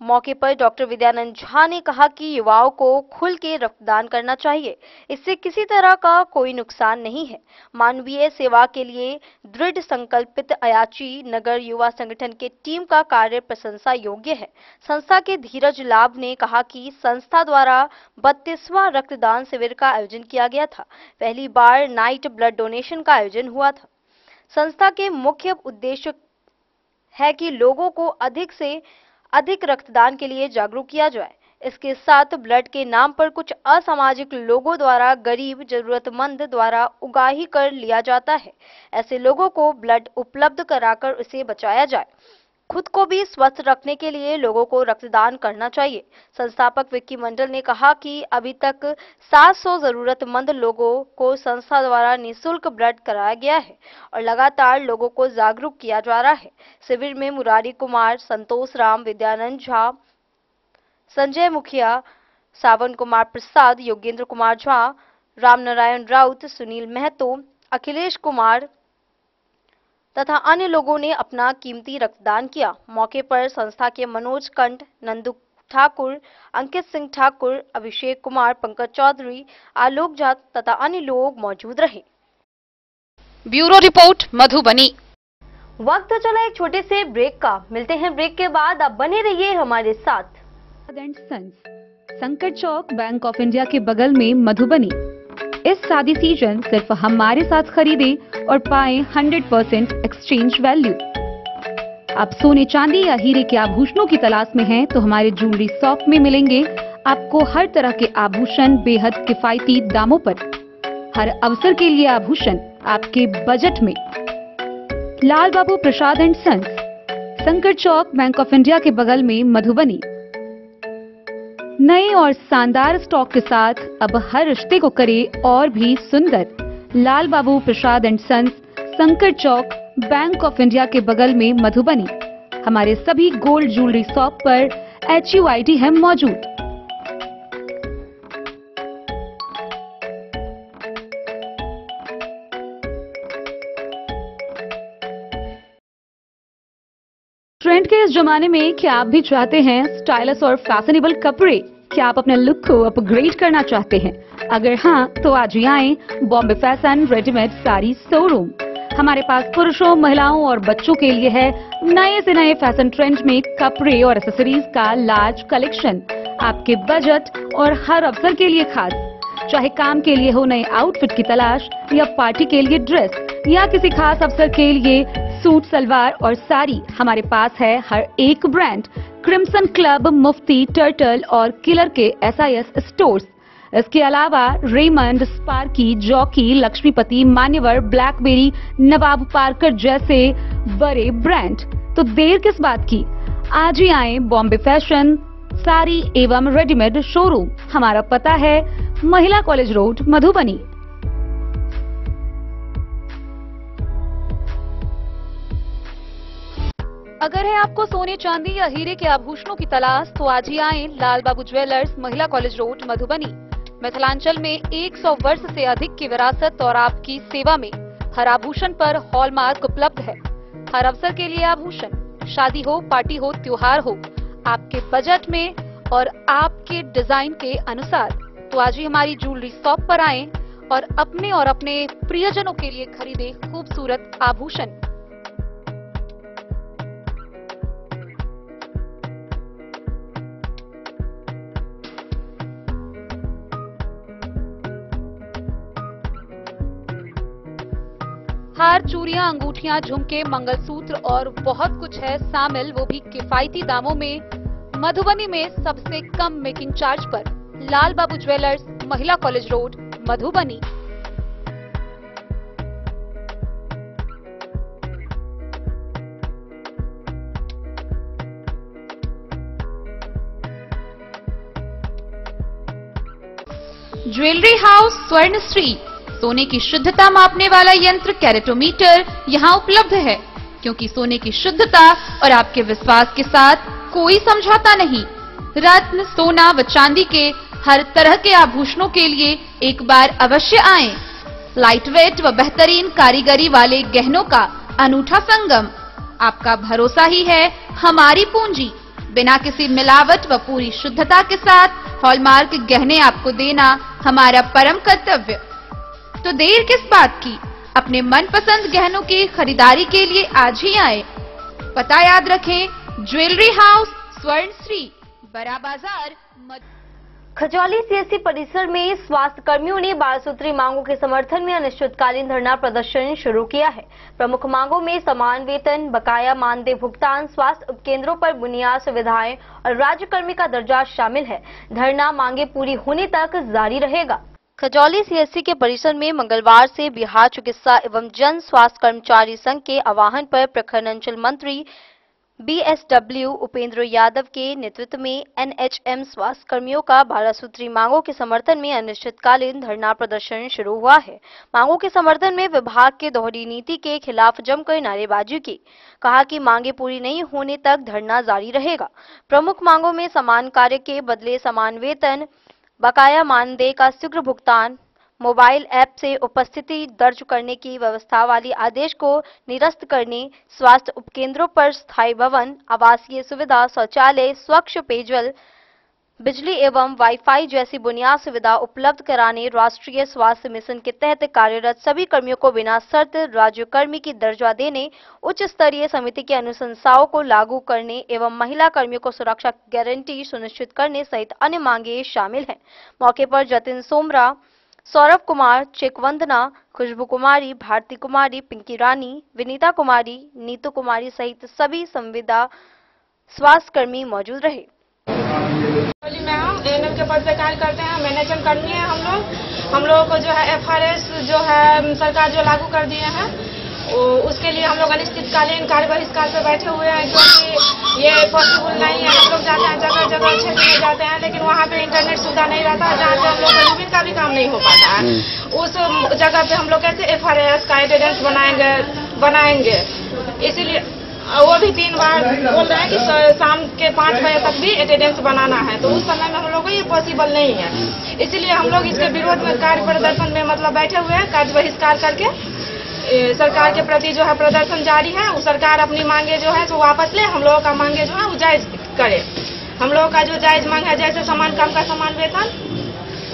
[SPEAKER 1] मौके पर डॉक्टर विद्यानंद झा ने कहा कि युवाओं को खुल के रक्तदान करना चाहिए, इससे किसी तरह का कोई नुकसान नहीं है। मानवीय सेवा के लिए दृढ़ संकल्पित अयाची नगर युवा संगठन के टीम का कार्य प्रशंसा योग्य है। संस्था के धीरज लाभ ने कहा कि संस्था द्वारा 32वां रक्तदान शिविर का आयोजन किया गया था। पहली बार नाइट ब्लड डोनेशन का आयोजन हुआ था। संस्था के मुख्य उद्देश्य है कि लोगों को अधिक से अधिक रक्तदान के लिए जागरूक किया जाए। इसके साथ ब्लड के नाम पर कुछ असामाजिक लोगों द्वारा गरीब जरूरतमंद द्वारा उगाही कर लिया जाता है। ऐसे लोगों को ब्लड उपलब्ध कराकर उसे बचाया जाए। खुद को भी स्वस्थ रखने के लिए लोगों को रक्तदान करना चाहिए। संस्थापक विक्की मंडल ने कहा कि अभी तक 700 जरूरतमंद लोगों को संस्था द्वारा निःशुल्क ब्लड कराया गया है और लगातार लोगों को जागरूक किया जा रहा है। शिविर में मुरारी कुमार, संतोष राम, विद्यानंद झा, संजय मुखिया, सावन कुमार प्रसाद, योगेंद्र कुमार झा, रामनारायण राउत, सुनील महतो, अखिलेश कुमार तथा अन्य लोगों ने अपना कीमती रक्तदान किया। मौके पर संस्था के मनोज कंठ, नंदू ठाकुर, अंकित सिंह ठाकुर, अभिषेक कुमार, पंकज चौधरी, आलोक झा तथा अन्य लोग मौजूद रहे।
[SPEAKER 2] Bureau report, Madhubani.
[SPEAKER 1] वक्त तो चला एक छोटे से ब्रेक का। मिलते हैं ब्रेक के बाद। आप बने रहिए हमारे साथ।
[SPEAKER 7] सन्स, संकट चौक, बैंक ऑफ इंडिया के बगल में, मधुबनी। इस शादी सीजन सिर्फ हमारे साथ खरीदे और पाएं 100% एक्सचेंज वैल्यू। आप सोने चांदी या हीरे के आभूषणों की तलाश में हैं तो हमारे ज्वेलरी शॉप में मिलेंगे आपको हर तरह के आभूषण बेहद किफायती दामों पर। हर अवसर के लिए आभूषण आपके बजट में। लाल बाबू प्रसाद एंड सन्स, संकट चौक, बैंक ऑफ इंडिया के बगल में, मधुबनी। नए और शानदार स्टॉक के साथ अब हर रिश्ते को करे और भी सुंदर। लाल बाबू प्रसाद एंड सन्स, संकट चौक, बैंक ऑफ इंडिया के बगल में, मधुबनी। हमारे सभी गोल्ड ज्वेलरी शॉप पर HUID है मौजूद। ट्रेंड के इस जमाने में क्या आप भी चाहते हैं स्टाइलिश और फैशनेबल कपड़े? क्या आप अपने लुक को अपग्रेड करना चाहते हैं? अगर हाँ, तो आज ही आएं Bombay fashion readymade sari showroom. हमारे पास पुरुषों, महिलाओं और बच्चों के लिए है नए से नए फैशन ट्रेंड में कपड़े और एक्सेसरीज का लार्ज कलेक्शन। आपके बजट और हर अवसर के लिए खास। चाहे काम के लिए हो नए आउटफिट की तलाश, या पार्टी के लिए ड्रेस, या किसी खास अवसर के लिए सूट, सलवार और साड़ी, हमारे पास है हर एक ब्रांड। क्रिम्सन क्लब, मुफ्ती, टर्टल और किलर के SIS स्टोर्स। इसके अलावा रेमंड, स्पार्की, जॉकी, लक्ष्मीपति, मान्यवर, ब्लैकबेरी, नवाब पार्कर जैसे बड़े ब्रांड। तो देर किस बात की, आज ही आए बॉम्बे फैशन साड़ी एवं रेडीमेड शोरूम। हमारा पता है महिला कॉलेज रोड, मधुबनी। अगर है आपको सोने चांदी या हीरे के आभूषणों की तलाश तो आज ही आएं लाल बाबू ज्वेलर्स, महिला कॉलेज रोड, मधुबनी। मिथिलांचल में 100 वर्ष से अधिक की विरासत और आपकी सेवा में हर आभूषण पर हॉलमार्क उपलब्ध है। हर अवसर के लिए आभूषण, शादी हो, पार्टी हो, त्योहार हो, आपके बजट में और आपके डिजाइन के अनुसार। तो आज ही हमारी ज्वेलरी शॉप पर आएं और अपने प्रियजनों के लिए खरीदे खूबसूरत आभूषण। हार, चूड़ियां, अंगूठियां, झुमके, मंगलसूत्र और बहुत कुछ है शामिल, वो भी किफायती दामों में। मधुबनी में सबसे कम मेकिंग चार्ज पर। लाल बाबू ज्वेलर्स, महिला college road, Madhubani.
[SPEAKER 2] Jewellery house स्वर्ण श्री। सोने की शुद्धता मापने वाला यंत्र कैरेटोमीटर यहाँ उपलब्ध है, क्योंकि सोने की शुद्धता और आपके विश्वास के साथ कोई समझौता नहीं। रत्न, सोना व चांदी के हर तरह के आभूषणों के लिए एक बार अवश्य आएं। लाइट वेट व बेहतरीन कारीगरी वाले गहनों का अनूठा संगम। आपका भरोसा ही है हमारी पूंजी। बिना किसी मिलावट व पूरी शुद्धता के साथ हॉलमार्क गहने आपको देना हमारा परम कर्तव्य। तो देर किस बात की, अपने मनपसंद गहनों की खरीदारी के लिए आज ही आए। पता याद रखें, ज्वेलरी हाउस स्वर्ण श्री, बड़ा बाजार,
[SPEAKER 1] खजौली सीएससी परिसर में स्वास्थ्य कर्मियों ने 12 सूत्री मांगों के समर्थन में अनिश्चितकालीन धरना प्रदर्शन शुरू किया है। प्रमुख मांगों में समान वेतन, बकाया मानदेय भुगतान, स्वास्थ्य उपकेंद्रों पर बुनियादी सुविधाएं और राज्यकर्मी का दर्जा शामिल है। धरना मांगे पूरी होने तक जारी रहेगा। खजौली सीएससी के परिसर में मंगलवार से बिहार चिकित्सा एवं जन स्वास्थ्य कर्मचारी संघ के आह्वान पर प्रखंड अंचल मंत्री बीएसडब्ल्यू उपेंद्र यादव के नेतृत्व में एनएचएम स्वास्थ्य कर्मियों का 12 सूत्री मांगों के समर्थन में अनिश्चितकालीन धरना प्रदर्शन शुरू हुआ है। मांगों के समर्थन में विभाग के दोहरी नीति के खिलाफ जमकर नारेबाजी की। कहा कि मांगे पूरी नहीं होने तक धरना जारी रहेगा। प्रमुख मांगों में समान कार्य के बदले समान वेतन, बकाया मानदेय का शीघ्र भुगतान, मोबाइल ऐप से उपस्थिति दर्ज करने की व्यवस्था वाली आदेश को निरस्त करने, स्वास्थ्य उपकेंद्रों पर स्थायी भवन, आवासीय सुविधा, शौचालय, स्वच्छ पेयजल, बिजली एवं वाईफाई जैसी बुनियादी सुविधा उपलब्ध कराने, राष्ट्रीय स्वास्थ्य मिशन के तहत कार्यरत सभी कर्मियों को बिना शर्त राज्यकर्मी की दर्जा देने, उच्च स्तरीय समिति की अनुशंसाओं को लागू करने एवं महिला कर्मियों को सुरक्षा गारंटी सुनिश्चित करने सहित अन्य मांगे शामिल हैं। मौके पर जतिन सोमरा, सौरभ कुमार, चेकवंदना, खुशबू कुमारी, भारती कुमारी, पिंकी रानी, विनीता कुमारी, नीतू कुमारी सहित सभी संविदा स्वास्थ्य कर्मी मौजूद रहे।
[SPEAKER 8] में हम एएनएम के पद पे कार्य करते हैं, मैनेजर कर्मी है हम लोगों को जो है एफआरएस जो है सरकार जो लागू कर दिए हैं उसके लिए हम लोग अनिश्चितकालीन कार्य बहिष्कार पे बैठे हुए हैं, क्योंकि ये पॉसिबल नहीं है। हम लोग जाते हैं जगह जगह क्षेत्र में जाते हैं, लेकिन वहाँ पे इंटरनेट सुविधा नहीं रहता, जहाँ पे हम लोग का यूनिट का भी काम नहीं हो पाता है। उस जगह पे हम लोग कैसे एफआरएस का एटेंडेंस बनाएंगे। इसीलिए वो भी 3 बार बोल रहे हैं कि शाम के 5 बजे तक भी अटेंडेंस बनाना है, तो उस समय में हम लोग को ये पॉसिबल नहीं है। इसलिए हम लोग इसके विरोध में कार्य प्रदर्शन में मतलब बैठे हुए हैं। कार्य बहिष्कार करके सरकार के प्रति जो है प्रदर्शन जारी है। वो सरकार अपनी मांगे जो है तो वापस ले, हम लोगों का मांगे जो है वो जायज करे। हम लोगों का जो जायज मांग है, जैसे समान काम का समान वेतन,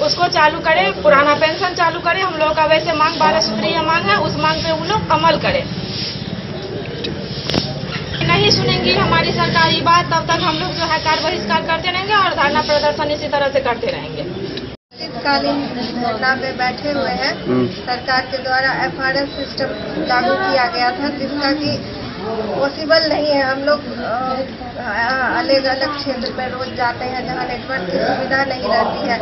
[SPEAKER 8] उसको चालू करे, पुराना पेंशन चालू करे। हम लोगों का वैसे मांग 12 सूत्रीय मांग है, उस मांग पे वो लोग अमल करे। नहीं सुनेंगी हमारी सरकारी बात, तब तक हम लोग जो है कार्य बहिष्कार करते रहेंगे और धरना प्रदर्शन इसी तरह से करते रहेंगे।
[SPEAKER 9] शीतकालीन धरना पे बैठे हुए हैं। सरकार के द्वारा एफआरएस सिस्टम लागू किया गया था, जिसका कि पॉसिबल नहीं है। हम लोग अलग अलग क्षेत्र में रोज जाते हैं जहाँ नेटवर्क की सुविधा नहीं रहती है,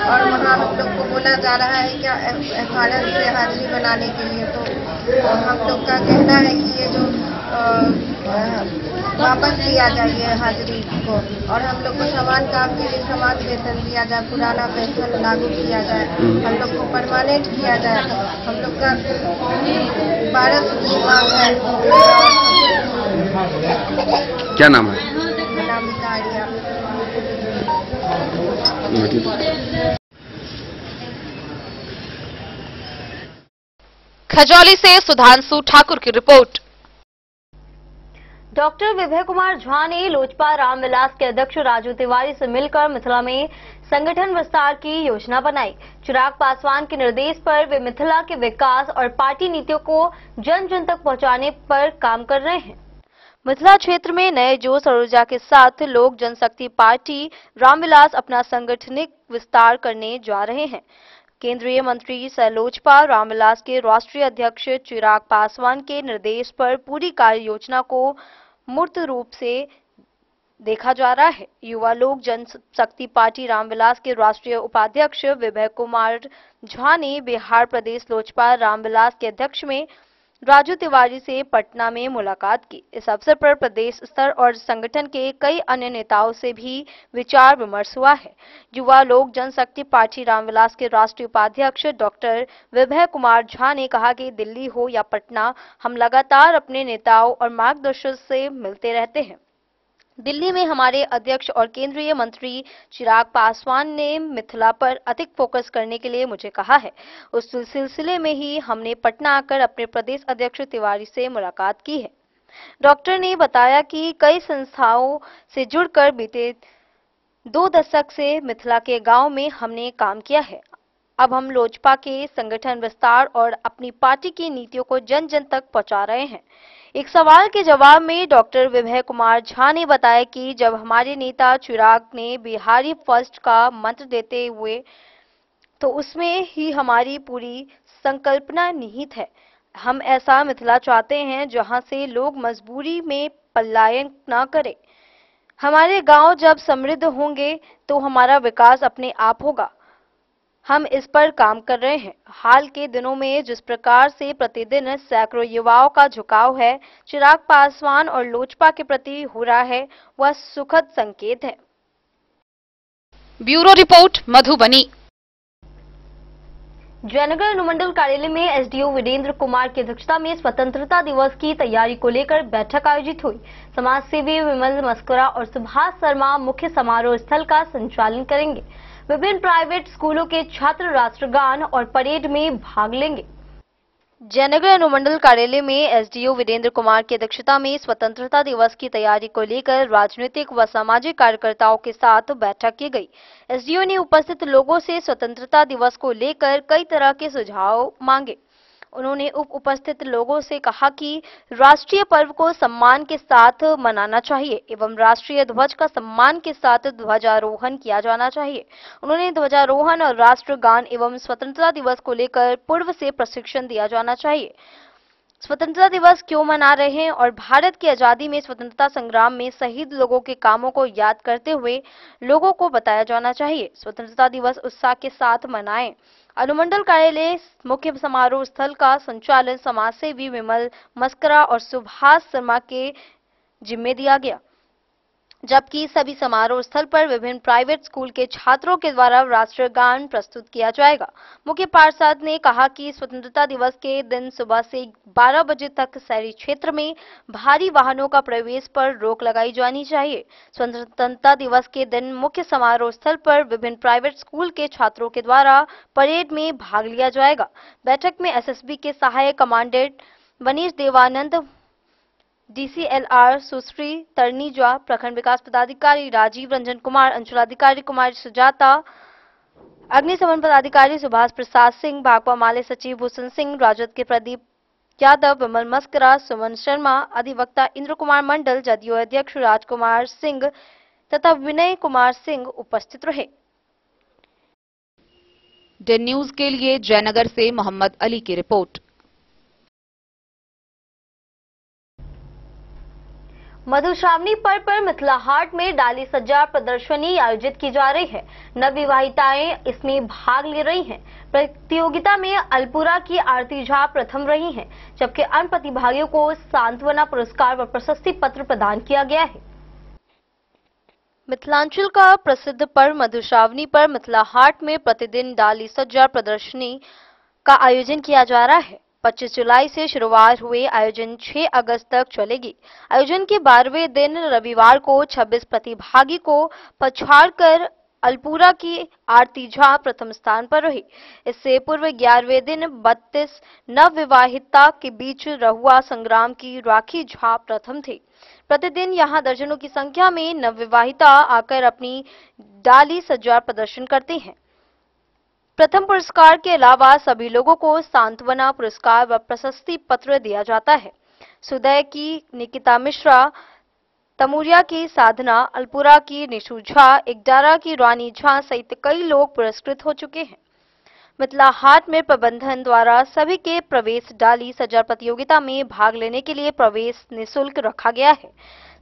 [SPEAKER 9] और वहाँ हम लोग को बोला जा रहा है क्या एफआरएस से हाजिरी बनाने के लिए। तो हम लोग का कहना है कि ये जो वापस लिया जाए हाजिरी को, और हम लोग को समान काम के लिए समान वेतन दिया जाए, पुराना पेंशन लागू किया जाए, हम लोग को परमानेंट किया जाए। हम लोग का 12 सूत्री मांग है।
[SPEAKER 10] क्या नाम है?
[SPEAKER 9] अनामिका आर्या।
[SPEAKER 2] खजौली से सुधांशु ठाकुर की रिपोर्ट।
[SPEAKER 1] डॉक्टर विभय कुमार झा ने लोजपा रामविलास के अध्यक्ष राजू तिवारी से मिलकर मिथिला में संगठन विस्तार की योजना बनाई। चिराग पासवान के निर्देश पर वे मिथिला के विकास और पार्टी नीतियों को जन जन तक पहुंचाने पर काम कर रहे हैं। मिथिला क्षेत्र में नए जोश और ऊर्जा के साथ लोक जनशक्ति पार्टी रामविलास अपना सांगठनिक विस्तार करने जा रहे हैं। केंद्रीय मंत्री सह लोजपा रामविलास के राष्ट्रीय अध्यक्ष चिराग पासवान के निर्देश पर पूरी कार्य योजना को मूर्त रूप से देखा जा रहा है। युवा लोक जनशक्ति पार्टी रामविलास के राष्ट्रीय उपाध्यक्ष विभय कुमार झा ने बिहार प्रदेश लोजपा रामविलास के अध्यक्ष में राजू तिवारी से पटना में मुलाकात की। इस अवसर पर प्रदेश स्तर और संगठन के कई अन्य नेताओं से भी विचार विमर्श हुआ है। युवा लोक जनशक्ति पार्टी रामविलास के राष्ट्रीय उपाध्यक्ष डॉक्टर विभय कुमार झा ने कहा कि दिल्ली हो या पटना, हम लगातार अपने नेताओं और मार्गदर्शक से मिलते रहते हैं। दिल्ली में हमारे अध्यक्ष और केंद्रीय मंत्री चिराग पासवान ने मिथिला पर अधिक फोकस करने के लिए मुझे कहा है। उस सिलसिले में ही हमने पटना आकर अपने प्रदेश अध्यक्ष तिवारी से मुलाकात की है। डॉक्टर ने बताया कि कई संस्थाओं से जुड़कर बीते 2 दशक से मिथिला के गांव में हमने काम किया है। अब हम लोजपा के संगठन विस्तार और अपनी पार्टी की नीतियों को जन जन तक पहुंचा रहे हैं। एक सवाल के जवाब में डॉक्टर विभय कुमार झा ने बताया कि जब हमारे नेता चिराग ने बिहारी फर्स्ट का मंत्र देते हुए, तो उसमें ही हमारी पूरी संकल्पना निहित है। हम ऐसा मिथिला चाहते हैं जहां से लोग मजबूरी में पलायन न करें। हमारे गांव जब समृद्ध होंगे तो हमारा विकास अपने आप होगा। हम इस पर काम कर रहे हैं। हाल के दिनों में जिस प्रकार से प्रतिदिन सैकड़ों युवाओं का झुकाव है चिराग पासवान और लोजपा के प्रति हो रहा है, वह सुखद संकेत है।
[SPEAKER 2] Bureau report, Madhubani.
[SPEAKER 1] जयनगर अनुमंडल कार्यालय में एसडीओ वीरेंद्र कुमार की अध्यक्षता में स्वतंत्रता दिवस की तैयारी को लेकर बैठक आयोजित हुई। समाज सेवी विमल मस्करा और सुभाष शर्मा मुख्य समारोह स्थल का संचालन करेंगे। विभिन्न प्राइवेट स्कूलों के छात्र राष्ट्रगान और परेड में भाग लेंगे। जयनगर अनुमंडल कार्यालय में एसडीओ वीरेंद्र कुमार की अध्यक्षता में स्वतंत्रता दिवस की तैयारी को लेकर राजनीतिक व सामाजिक कार्यकर्ताओं के साथ बैठक की गई। एसडीओ ने उपस्थित लोगों से स्वतंत्रता दिवस को लेकर कई तरह के सुझाव मांगे। उन्होंने उपस्थित लोगों से कहा कि राष्ट्रीय पर्व को सम्मान के साथ मनाना चाहिए एवं राष्ट्रीय ध्वज का सम्मान के साथ ध्वजारोहण किया जाना चाहिए। उन्होंने ध्वजारोहण और राष्ट्रगान एवं स्वतंत्रता दिवस को लेकर पूर्व से प्रशिक्षण दिया जाना चाहिए। स्वतंत्रता दिवस क्यों मना रहे हैं और भारत की आजादी में स्वतंत्रता संग्राम में शहीद लोगों के कामों को याद करते हुए लोगों को बताया जाना चाहिए। स्वतंत्रता दिवस उत्साह के साथ मनाएं। अनुमंडल कार्यालय मुख्य समारोह स्थल का संचालन समाज सेवी विमल मस्करा और सुभाष शर्मा के जिम्मे दिया गया, जबकि सभी समारोह स्थल पर विभिन्न प्राइवेट स्कूल के छात्रों के द्वारा राष्ट्रगान प्रस्तुत किया जाएगा। मुख्य पार्षद ने कहा कि स्वतंत्रता दिवस के दिन सुबह से 12 बजे तक शहरी क्षेत्र में भारी वाहनों का प्रवेश पर रोक लगाई जानी चाहिए। स्वतंत्रता दिवस के दिन मुख्य समारोह स्थल पर विभिन्न प्राइवेट स्कूल के छात्रों के द्वारा परेड में भाग लिया जाएगा। बैठक में एसएसबी के सहायक कमांडेंट मनीष देवानंद, डीसीएलआर सुश्री तरनीजा, प्रखंड विकास पदाधिकारी राजीव रंजन कुमार, अंचलाधिकारी कुमारी सुजाता, अग्निशमन पदाधिकारी सुभाष प्रसाद सिंह, भाकपा माले सचिव भूषण सिंह, राजद के प्रदीप यादव, विमल मस्करा, सुमन शर्मा, अधिवक्ता इंद्र कुमार मंडल, जदयू अध्यक्ष राजकुमार सिंह तथा विनय कुमार सिंह उपस्थित रहे।
[SPEAKER 2] डे न्यूज के लिए जयनगर से मोहम्मद अली की रिपोर्ट।
[SPEAKER 1] मधुश्रावणी पर्व पर मिथिला हाट में डाली सज्जा प्रदर्शनी आयोजित की जा रही है। नवविवाहिताएं इसमें भाग ले रही हैं। प्रतियोगिता में अल्पुरा की आरती झा प्रथम रही हैं, जबकि अन्य प्रतिभागियों को सांत्वना पुरस्कार व प्रशस्ति पत्र प्रदान किया गया है। मिथिलांचल का प्रसिद्ध पर्व मधुश्रावणी पर मिथिला हाट में प्रतिदिन डाली सज्जा प्रदर्शनी का आयोजन किया जा रहा है। 25 जुलाई से शुरुआत हुए आयोजन 6 अगस्त तक चलेगी। आयोजन के 12वें दिन रविवार को 26 प्रतिभागी को पछाड़कर अल्पुरा की आरती झा प्रथम स्थान पर रही। इससे पूर्व 11वें दिन 32 नवविवाहिता के बीच रहुआ संग्राम की राखी झा प्रथम थी। प्रतिदिन यहां दर्जनों की संख्या में नवविवाहिता आकर अपनी डाली सज्जा प्रदर्शन करती हैं। प्रथम पुरस्कार के अलावा सभी लोगों को सांत्वना पुरस्कार व प्रशस्ति पत्र दिया जाता है। सुदय की निकिता मिश्रा, तमुरिया की साधना, अल्पुरा की निशु झा, इकडारा की रानी झा सहित कई लोग पुरस्कृत हो चुके हैं। मिथिला हाट में प्रबंधन द्वारा सभी के प्रवेश डाली सज्जा प्रतियोगिता में भाग लेने के लिए प्रवेश निःशुल्क रखा गया है।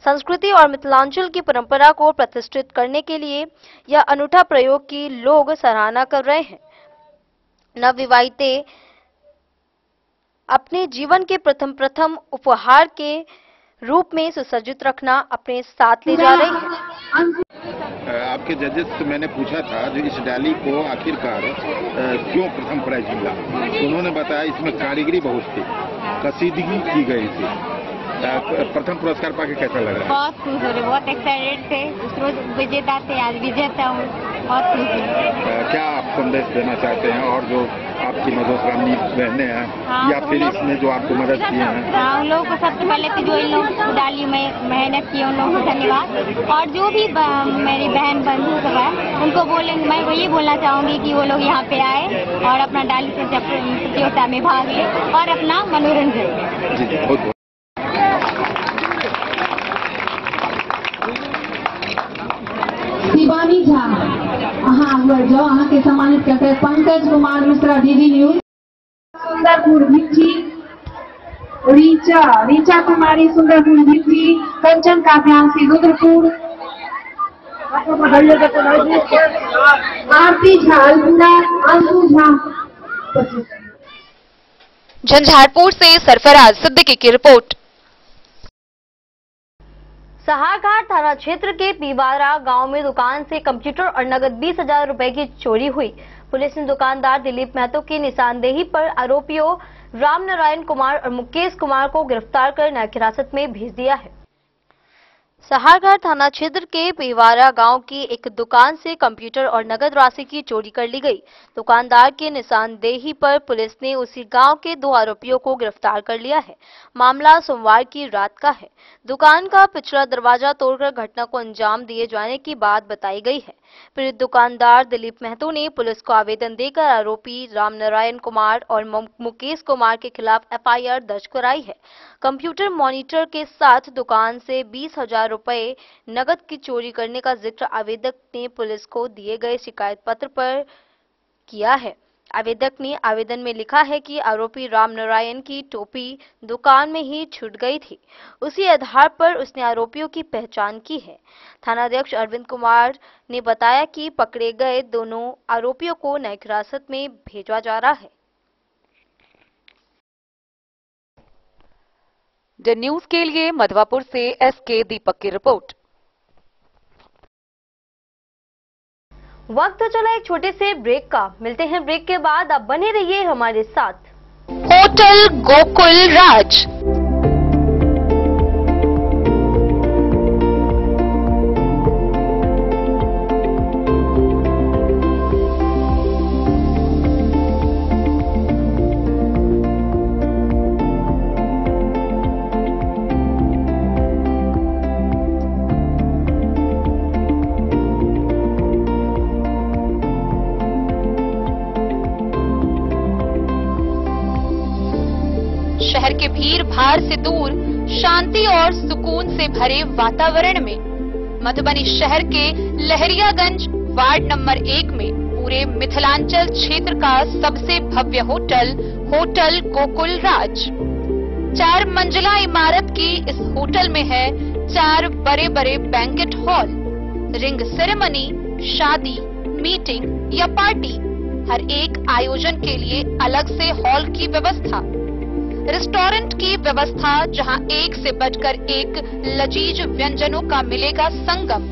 [SPEAKER 1] संस्कृति और मिथिलांचल की परंपरा को प्रतिष्ठित करने के लिए यह अनूठा प्रयोग की लोग सराहना कर रहे हैं। नवविवाहिते अपने जीवन के प्रथम उपहार के रूप में सुसज्जित रखना अपने साथ ले जा रही है।
[SPEAKER 11] आपके जजेस से मैंने पूछा था जो इस डाली को आखिरकार क्यों प्रथम प्राइज मिला, तो उन्होंने बताया इसमें कारीगरी बहुत थी, कसीदगी की गई थी। प्रथम पुरस्कार पाके कैसा लग रहा है?
[SPEAKER 12] बहुत खुश हो रहे, बहुत एक्साइटेड थे। उस रोज विजेता थे, आज विजेता हूँ, बहुत खुश हूँ।
[SPEAKER 11] क्या आप संदेश देना चाहते हैं और जो आपकी मधुश्रावणी बहनें हैं या फिर इसमें जो आपको मदद किए हैं?
[SPEAKER 12] उन लोगों को सबसे पहले तो जो इन लोग डाली में मेहनत की उन लोगों को धन्यवाद। और जो भी मेरी बहन बंधु सब है उनको बोलेंगे, मैं वही बोलना चाहूंगी कि वो लोग यहाँ पे आए और अपना डाली प्रतियोगिता में भाग ले और अपना मनोरंजन।
[SPEAKER 11] जी बहुत
[SPEAKER 13] शिवानी झा, हाँ जो अहाँ के सम्मानित करते हैं पंकज कुमार मिश्रा, डीडी न्यूज। सुंदरपुर भिट्ठी रीचा कुमारी, सुंदरपुर भिट्ठी। कंचन काव्यांशी, रुद्रपुर। आरती झा, अल्पुरा। अंशु झा।
[SPEAKER 2] झंझारपुर से सरफराज सिद्दीकी की रिपोर्ट।
[SPEAKER 1] सहारघाट थाना क्षेत्र के पीवारा गांव में दुकान से कंप्यूटर और नगद 20,000 रुपए की चोरी हुई। पुलिस ने दुकानदार दिलीप महतो की निशानदेही पर आरोपियों रामनारायण कुमार और मुकेश कुमार को गिरफ्तार कर न्यायिक हिरासत में भेज दिया है। सहारघाट थाना क्षेत्र के पीवारा गांव की एक दुकान से कंप्यूटर और नगद राशि की चोरी कर ली गई। दुकानदार के निशानदेही पर पुलिस ने उसी गांव के 2 आरोपियों को गिरफ्तार कर लिया है। मामला सोमवार की रात का है। दुकान का पिछला दरवाजा तोड़कर घटना को अंजाम दिए जाने की बात बताई गई है। पीड़ित दुकानदार दिलीप महतो ने पुलिस को आवेदन देकर आरोपी रामनारायण कुमार और मुकेश कुमार के खिलाफ एफआईआर दर्ज कराई है। कंप्यूटर मॉनिटर के साथ दुकान से 20,000 रुपए नगद की चोरी करने का जिक्र आवेदक ने पुलिस को दिए गए शिकायत पत्र पर किया है। आवेदक ने आवेदन में लिखा है कि आरोपी रामनारायण की टोपी दुकान में ही छूट गई थी। उसी आधार पर उसने आरोपियों की पहचान की है। थानाध्यक्ष अरविंद कुमार ने बताया कि पकड़े गए दोनों आरोपियों को न्यायिक हिरासत में भेजा जा रहा है।
[SPEAKER 2] द न्यूज के लिए मधवापुर से एसके दीपक की रिपोर्ट।
[SPEAKER 1] वक्त चला एक छोटे से ब्रेक का, मिलते हैं ब्रेक के बाद। आप बने रहिए हमारे साथ।
[SPEAKER 2] होटल गोकुल राज। शहर के भीड़ भाड़ से दूर शांति और सुकून से भरे वातावरण में मधुबनी शहर के लहरियागंज वार्ड नंबर 1 में पूरे मिथिलांचल क्षेत्र का सबसे भव्य होटल होटल गोकुल राज। 4 मंजिला इमारत की इस होटल में है 4 बड़े बड़े बैंकेट हॉल, रिंग सेरेमनी, शादी, मीटिंग या पार्टी, हर एक आयोजन के लिए अलग से हॉल की व्यवस्था, रेस्टोरेंट की व्यवस्था जहां एक से बढ़कर एक लजीज व्यंजनों का मिलेगा संगम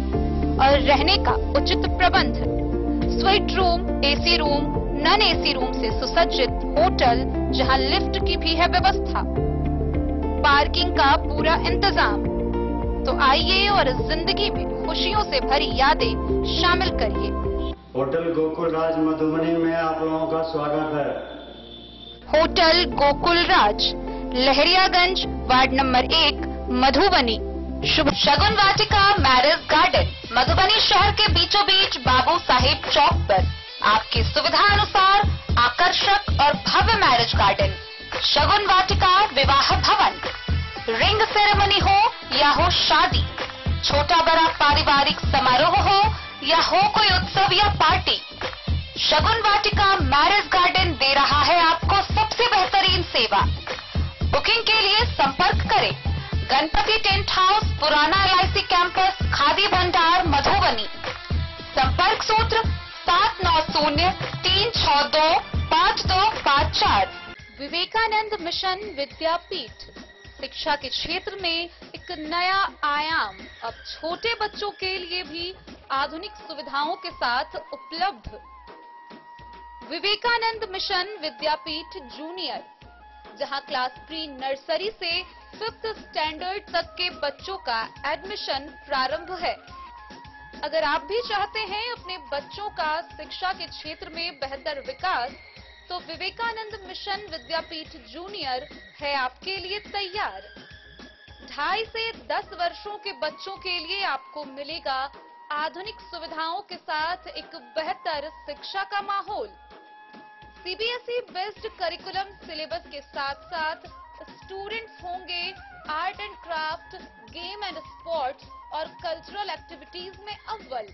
[SPEAKER 2] और रहने का उचित प्रबंध, suite room, AC room, non AC room से सुसज्जित होटल जहां लिफ्ट की भी है व्यवस्था, पार्किंग का पूरा इंतजाम। तो आइए और इस जिंदगी में खुशियों से भरी यादें शामिल करिए।
[SPEAKER 14] होटल गोकुल राज मधुबनी में आप लोगों का स्वागत है।
[SPEAKER 2] होटल गोकुल राज, लहरियागंज वार्ड नंबर 1 मधुबनी। शुभ शगुन वाटिका मैरिज गार्डन मधुबनी शहर के बीचों बीच बाबू साहेब चौक पर आपकी सुविधा अनुसार आकर्षक और भव्य मैरिज गार्डन। शगुन वाटिका विवाह भवन, रिंग सेरेमनी हो या हो शादी, छोटा बड़ा पारिवारिक समारोह हो या हो कोई उत्सव या पार्टी, शगुन वाटिका मैरिज गार्डन दे रहा है आपको सबसे बेहतरीन सेवा। बुकिंग के लिए संपर्क करें गणपति टेंट हाउस, पुराना LIC कैंपस, खादी भंडार मधुबनी। संपर्क सूत्र 7903625254। विवेकानंद मिशन विद्यापीठ शिक्षा के क्षेत्र में एक नया आयाम अब छोटे बच्चों के लिए भी आधुनिक सुविधाओं के साथ उपलब्ध। विवेकानंद मिशन विद्यापीठ जूनियर, जहां क्लास प्री नर्सरी से 5th स्टैंडर्ड तक के बच्चों का एडमिशन प्रारंभ है। अगर आप भी चाहते हैं अपने बच्चों का शिक्षा के क्षेत्र में बेहतर विकास, तो विवेकानंद मिशन विद्यापीठ जूनियर है आपके लिए तैयार। 2.5 से 10 वर्षों के बच्चों के लिए आपको मिलेगा आधुनिक सुविधाओं के साथ एक बेहतर शिक्षा का माहौल। सीबीएसई बेस्ड करिकुलम सिलेबस के साथ साथ स्टूडेंट्स होंगे art and craft, game and sports और कल्चरल एक्टिविटीज में अव्वल।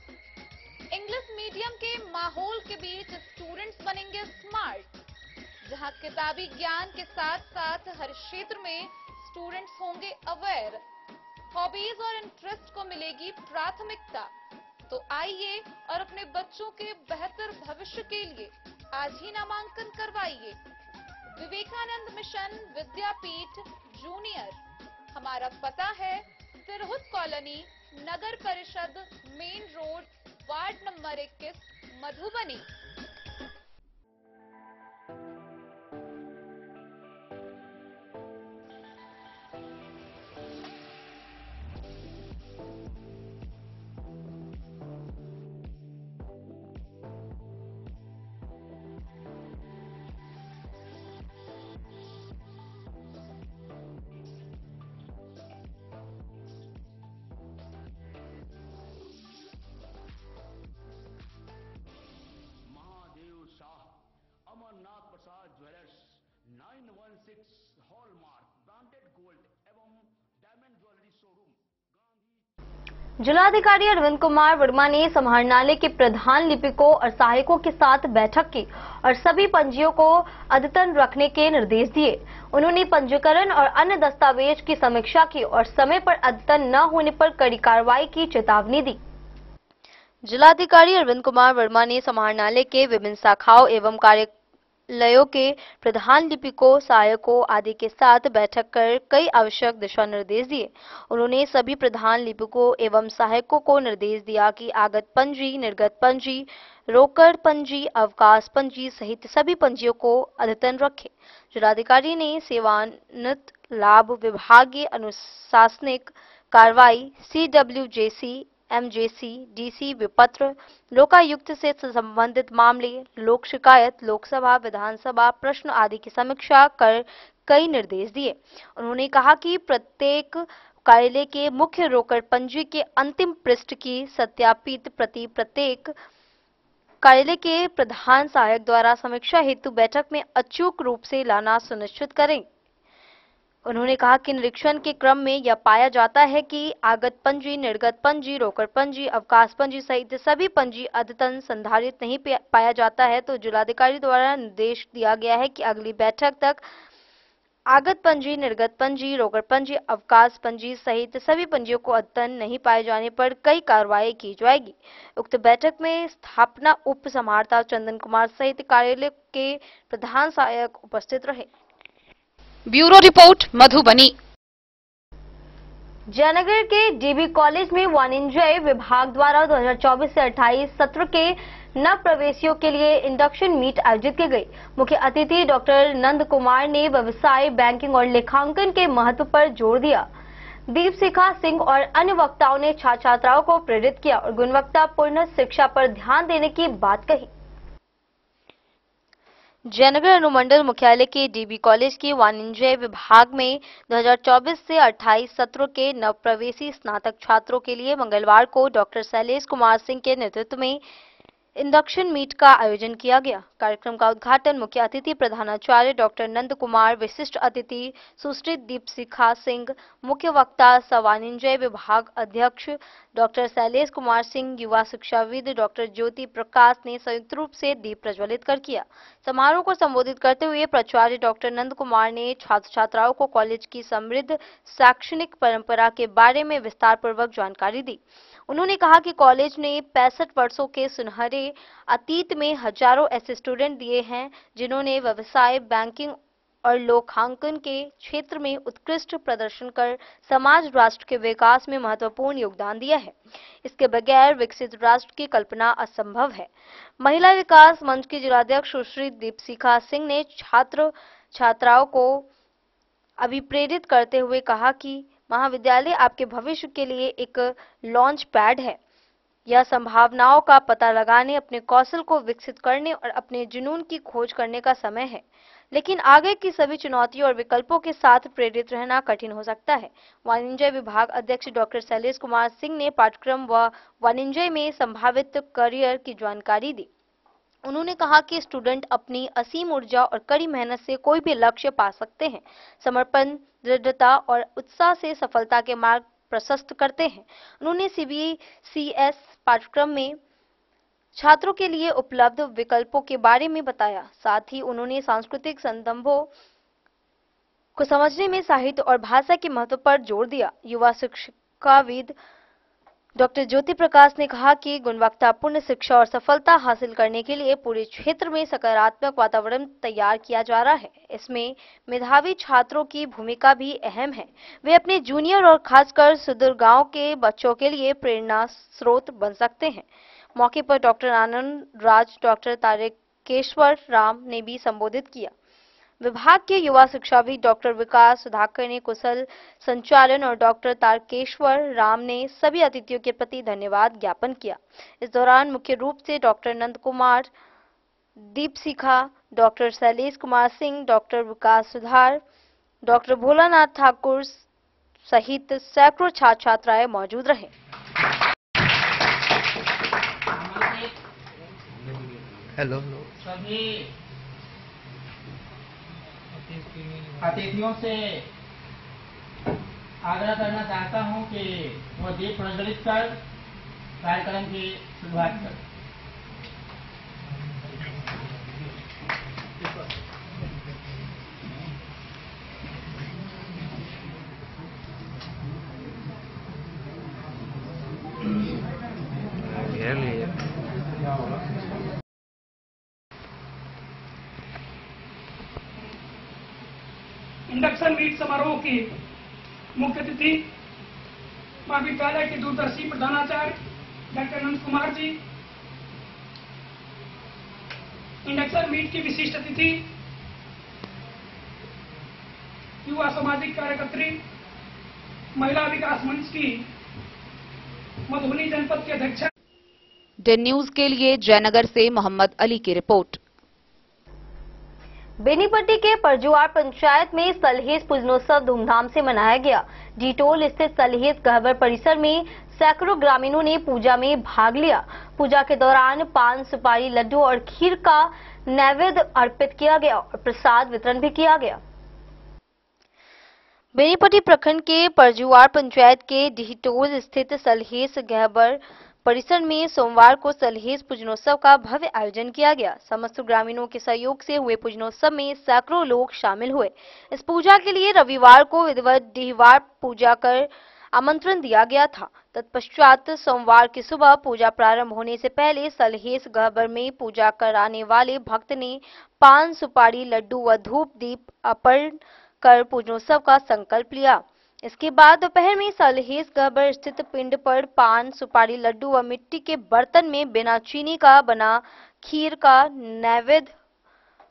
[SPEAKER 2] इंग्लिश मीडियम के माहौल के बीच स्टूडेंट्स बनेंगे स्मार्ट, जहां किताबी ज्ञान के साथ साथ हर क्षेत्र में स्टूडेंट्स होंगे अवेयर। हॉबीज और इंटरेस्ट को मिलेगी प्राथमिकता। तो आइए और अपने बच्चों के बेहतर भविष्य के लिए आज ही नामांकन करवाइए। Vivekanand mission Vidyapeeth junior. हमारा पता है तिरहुत कॉलोनी, नगर परिषद, main road, ward number 21, Madhubani.
[SPEAKER 15] Amarnath Prasad jewellers 916 hallmark branded gold एवं डायमंड ज्वेलरी शोरूम।
[SPEAKER 1] जिलाधिकारी अरविंद कुमार वर्मा ने समाहरणालय के प्रधान लिपिकों और सहायकों के साथ बैठक की और सभी पंजियों को अद्यतन रखने के निर्देश दिए। उन्होंने पंजीकरण और अन्य दस्तावेज की समीक्षा की और समय पर अद्यतन न होने पर कड़ी कार्रवाई की चेतावनी दी। जिलाधिकारी अरविंद कुमार वर्मा ने समाहरणालय के विभिन्न शाखाओं एवं कार्यालयों के प्रधान लिपिकों, सहायकों आदि के साथ बैठक कर कई आवश्यक दिशा निर्देश दिए। उन्होंने सभी प्रधान लिपिकों एवं सहायकों को निर्देश दिया कि आगत पंजी, निर्गत पंजी, रोकड़ पंजी, अवकाश पंजी सहित सभी पंजियों को अद्यतन रखें। जिलाधिकारी ने सेवानिवृत्त लाभ विभागीय अनुशासनिक कार्रवाई, CWJC, MJC, DC विपत्र, लोकायुक्त से संबंधित मामले, लोक शिकायत, लोकसभा, विधानसभा प्रश्न आदि की समीक्षा कर कई निर्देश दिए। उन्होंने कहा कि प्रत्येक कार्यालय के मुख्य रोकड़ पंजी के अंतिम पृष्ठ की सत्यापित प्रति प्रत्येक कार्यालय के प्रधान सहायक द्वारा समीक्षा हेतु बैठक में अचूक रूप से लाना सुनिश्चित करें। उन्होंने कहा कि निरीक्षण के क्रम में यह पाया जाता है कि आगत पंजी, निर्गत पंजी, रोकड़ पंजी, अवकाश पंजी सहित सभी पंजी अद्यतन संधारित नहीं पाया जाता है, तो जिलाधिकारी द्वारा निर्देश दिया गया है कि अगली बैठक तक आगत पंजी, निर्गत पंजी, रोकड़ पंजी, अवकाश पंजी सहित सभी पंजियों को अद्यतन नहीं पाए जाने पर कई कार्रवाई की जाएगी। उक्त बैठक में स्थापना उप समाहर्ता चंदन कुमार सहित कार्यालय के प्रधान सहायक उपस्थित रहे।
[SPEAKER 2] Bureau report, Madhubani.
[SPEAKER 1] जयनगर के डीबी कॉलेज में वाणिज्य विभाग द्वारा 2024 से 28 सत्र के नव प्रवेशियों के लिए इंडक्शन मीट आयोजित की गई। मुख्य अतिथि डॉक्टर नंद कुमार ने व्यवसाय, बैंकिंग और लेखांकन के महत्व पर जोर दिया। दीपशिखा सिंह और अन्य वक्ताओं ने छात्र छात्राओं को प्रेरित किया और गुणवत्तापूर्ण शिक्षा पर ध्यान देने की बात कही। जयनगर अनुमंडल मुख्यालय के डीबी कॉलेज के वाणिज्य विभाग में 2024 से 28 सत्रों के नवप्रवेशी स्नातक छात्रों के लिए मंगलवार को डॉक्टर शैलेश कुमार सिंह के नेतृत्व में इंडक्शन मीट का आयोजन किया गया। कार्यक्रम का उद्घाटन मुख्य अतिथि प्रधानाचार्य डॉक्टर नंद कुमार, विशिष्ट अतिथि सुश्री दीपशिखा सिंह, मुख्य वक्ता वाणिज्य विभाग अध्यक्ष डॉक्टर शैलेश कुमार सिंह, युवा शिक्षाविद डॉक्टर ज्योति प्रकाश ने संयुक्त रूप से दीप प्रज्वलित कर किया। समारोह को संबोधित करते हुए प्राचार्य डॉक्टर नंद कुमार ने छात्र छात्राओं को कॉलेज की समृद्ध शैक्षणिक परंपरा के बारे में विस्तार पूर्वक जानकारी दी। उन्होंने कहा कि कॉलेज ने 65 वर्षों के सुनहरे अतीत में हजारों ऐसे स्टूडेंट दिए हैं जिन्होंने व्यवसाय, बैंकिंग और लोकांकन के क्षेत्र में उत्कृष्ट प्रदर्शन कर समाज राष्ट्र के विकास में महत्वपूर्ण योगदान दिया है। इसके बगैर विकसित राष्ट्र की कल्पना असंभव है। महिला विकास मंच की जिलाध्यक्ष सुश्री दीपशिखा सिंह ने छात्र छात्राओं को अभिप्रेरित करते हुए कहा कि महाविद्यालय आपके भविष्य के लिए एक लॉन्च पैड है। यह संभावनाओं का पता लगाने, अपने कौशल को विकसित करने और अपने जुनून की खोज करने का समय है। लेकिन आगे की सभी चुनौतियों और विकल्पों के साथ प्रेरित रहना कठिन हो सकता है। वाणिज्य विभाग अध्यक्ष डॉक्टर शैलेश कुमार सिंह ने पाठ्यक्रम व वाणिज्य में संभावित करियर की जानकारी दी। उन्होंने कहा कि स्टूडेंट अपनी असीम ऊर्जा और कड़ी मेहनत से कोई भी लक्ष्य पा सकते हैं। समर्पण, दृढ़ता और उत्साह से सफलता के मार्ग प्रशस्त करते हैं। उन्होंने CBCS पाठ्यक्रम में छात्रों के लिए उपलब्ध विकल्पों के बारे में बताया। साथ ही उन्होंने सांस्कृतिक संदर्भों को समझने में साहित्य और भाषा के महत्व पर जोर दिया। युवा शिक्षाविद डॉक्टर ज्योति प्रकाश ने कहा कि गुणवत्तापूर्ण शिक्षा और सफलता हासिल करने के लिए पूरे क्षेत्र में सकारात्मक वातावरण तैयार किया जा रहा है। इसमें मेधावी छात्रों की भूमिका भी अहम है। वे अपने जूनियर और खासकर सुदूर गांव के बच्चों के लिए प्रेरणा स्रोत बन सकते हैं। मौके पर डॉक्टर आनंद राज, डॉक्टर तारकेश्वर राम ने भी संबोधित किया। विभाग के युवा शिक्षाविद डॉक्टर विकास सुधाकर ने कुशल संचालन और डॉक्टर तारकेश्वर राम ने सभी अतिथियों के प्रति धन्यवाद ज्ञापन किया। इस दौरान मुख्य रूप से doctor Nand Kumar, Deepshikha, doctor Shailesh Kumar Singh, doctor विकास सुधार, डॉक्टर भोलानाथ ठाकुर सहित सैकड़ों छात्र छात्राएं मौजूद रहे।
[SPEAKER 16] हेलो
[SPEAKER 17] सभी अतिथियों से आग्रह करना चाहता हूं कि वो दीप प्रज्वलित कर कार्यक्रम की शुरुआत करें।
[SPEAKER 3] इंडक्शन मीट समारोह की मुख्य अतिथि महाविद्यालय के दूरदर्शी प्रधानाचार्य doctor Nand Kumar ji. Induction meet की विशिष्ट अतिथि युवा सामाजिक कार्यकर्त्री महिला विकास मंच की मधुबनी जनपद के अध्यक्ष।
[SPEAKER 2] डे न्यूज के लिए जयनगर से मोहम्मद अली की रिपोर्ट।
[SPEAKER 1] बेनीपट्टी के परजुआर पंचायत में सलहेस पूजनोत्सव धूमधाम से मनाया गया। डीटोल स्थित सलहेस गहबर परिसर में सैकड़ों ग्रामीणों ने पूजा में भाग लिया। पूजा के दौरान पान, सुपारी, लड्डू और खीर का नैवेद्य अर्पित किया गया और प्रसाद वितरण भी किया गया। बेनीपट्टी प्रखंड के परजुआर पंचायत के डीटोल स्थित सलहेस गहबर परिसर में सोमवार को सलहेस पूजनोत्सव का भव्य आयोजन किया गया। समस्त ग्रामीणों के सहयोग से हुए पूजनोत्सव में सैकड़ों लोग शामिल हुए। इस पूजा के लिए रविवार को विधिवत डीहवार पूजा कर आमंत्रण दिया गया था। तत्पश्चात सोमवार की सुबह पूजा प्रारंभ होने से पहले सलहेस गहबर में पूजा कराने वाले भक्त ने पान, सुपारी, लड्डू व धूप दीप अर्पण कर पूजनोत्सव का संकल्प लिया। इसके बाद दोपहर में सलहेस गहबर स्थित पिंड पर पान, सुपारी, लड्डू व मिट्टी के बर्तन में बिना चीनी का बना खीर का नैवेद्य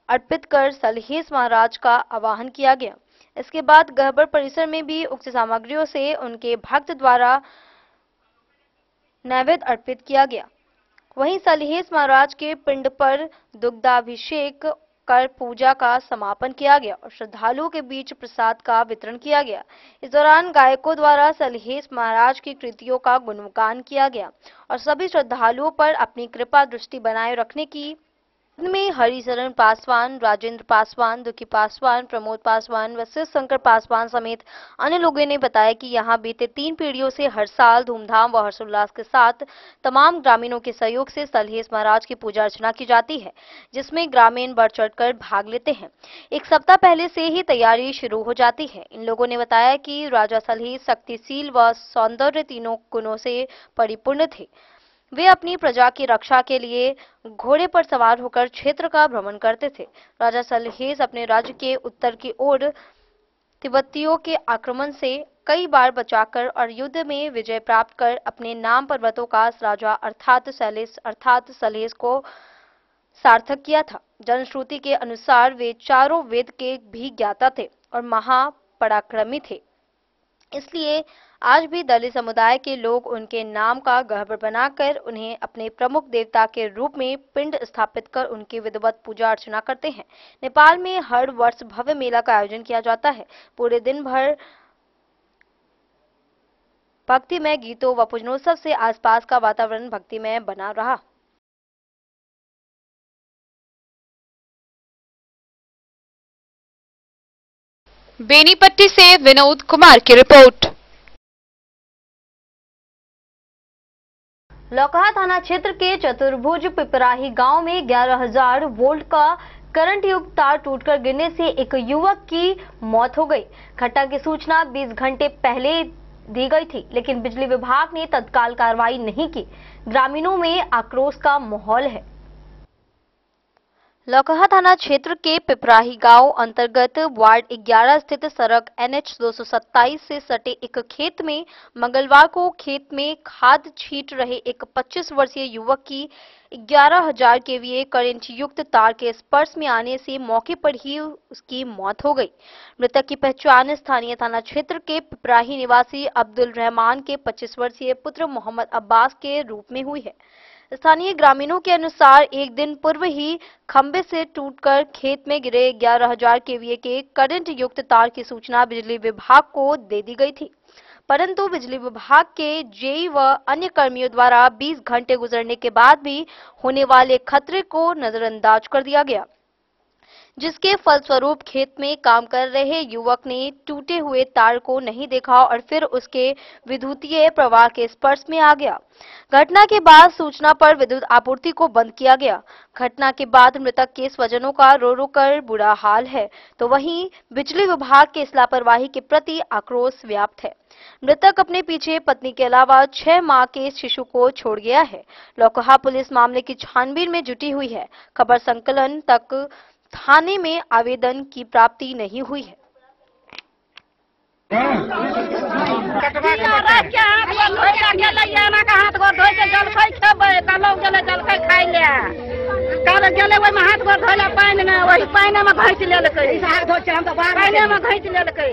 [SPEAKER 1] अर्पित कर सलहेस महाराज का आवाहन किया गया। इसके बाद गहबर परिसर में भी उक्त सामग्रियों से उनके भक्त द्वारा नैवेद्य अर्पित किया गया। वहीं सलहेस महाराज के पिंड पर दुग्धाभिषेक कर पूजा का समापन किया गया और श्रद्धालुओं के बीच प्रसाद का वितरण किया गया। इस दौरान गायकों द्वारा सलहेस महाराज की कृतियों का गुणगान किया गया और सभी श्रद्धालुओं पर अपनी कृपा दृष्टि बनाए रखने की में हरिशरण पासवान, राजेंद्र पासवान, दुखी पासवान, प्रमोद पासवान, वशिष्ठ शंकर पासवान समेत अन्य लोगों ने बताया कि यहां बीते 3 पीढ़ियों से हर साल धूमधाम व हर्षोल्लास के साथ तमाम ग्रामीणों के सहयोग से सलहेस महाराज की पूजा अर्चना की जाती है, जिसमें ग्रामीण बढ़ चढ़कर भाग लेते हैं। एक सप्ताह पहले से ही तैयारी शुरू हो जाती है। इन लोगों ने बताया कि राजा सलहेस शक्तिशील व सौंदर्य तीनों गुणों से परिपूर्ण थे। वे अपनी प्रजा की रक्षा के लिए घोड़े पर सवार होकर क्षेत्र का भ्रमण करते थे। राजा सलहेस अपने राज्य के उत्तर की ओर तिब्बतियों के आक्रमण से कई बार बचाकर और युद्ध में विजय प्राप्त कर अपने नाम पर्वतों का राजा अर्थात सलहेस को सार्थक किया था। जनश्रुति के अनुसार वे चारों वेद के भी ज्ञाता थे और महापराक्रमी थे। इसलिए आज भी दलित समुदाय के लोग उनके नाम का गह्वर बनाकर उन्हें अपने प्रमुख देवता के रूप में पिंड स्थापित कर उनकी विधिवत पूजा अर्चना करते हैं। नेपाल में हर वर्ष भव्य मेला का आयोजन किया जाता है। पूरे दिन भर भक्तिमय गीतों व पूजनोत्सव से आसपास का वातावरण भक्तिमय बना रहा।
[SPEAKER 2] बेनीपट्टी से विनोद कुमार की रिपोर्ट।
[SPEAKER 1] लौकहा थाना क्षेत्र के चतुर्भुज पिपराही गांव में 11,000 वोल्ट का करंट युक्त तार टूटकर गिरने से एक युवक की मौत हो गई। घटना की सूचना 20 घंटे पहले दी गई थी, लेकिन बिजली विभाग ने तत्काल कार्रवाई नहीं की। ग्रामीणों में आक्रोश का माहौल है। लौकहा थाना क्षेत्र के पिपराही गांव अंतर्गत वार्ड 11 स्थित सड़क NH 227 से सटे एक खेत में मंगलवार को खेत में खाद छींट रहे एक 25 वर्षीय युवक की 11,000 kVA करंट युक्त तार के स्पर्श में आने से मौके पर ही उसकी मौत हो गई। मृतक की पहचान स्थानीय थाना क्षेत्र के पिपराही निवासी अब्दुल रहमान के 25 वर्षीय पुत्र मोहम्मद अब्बास के रूप में हुई है। स्थानीय ग्रामीणों के अनुसार एक दिन पूर्व ही खंबे से टूटकर खेत में गिरे 11,000 kVA के करंट युक्त तार की सूचना बिजली विभाग को दे दी गई थी, परंतु बिजली विभाग के जेई व अन्य कर्मियों द्वारा 20 घंटे गुजरने के बाद भी होने वाले खतरे को नजरअंदाज कर दिया गया, जिसके फलस्वरूप खेत में काम कर रहे युवक ने टूटे हुए तार को नहीं देखा और फिर उसके विद्युतीय प्रवाह के स्पर्श में आ गया। घटना के बाद सूचना पर विद्युत आपूर्ति को बंद किया गया। घटना के बाद मृतक के स्वजनों का रो रो कर बुरा हाल है, तो वहीं बिजली विभाग के इस लापरवाही के प्रति आक्रोश व्याप्त है। मृतक अपने पीछे पत्नी के अलावा 6 माह के शिशु को छोड़ गया है। लौकहा पुलिस मामले की छानबीन में जुटी हुई है। खबर संकलन तक थाने में आवेदन की प्राप्ति नहीं हुई है।
[SPEAKER 16] काल गेले ओहि में हाथ गोड़ धोले पानि में, वही पानि में घैस लेलकै, पानि में घैस लेलकै।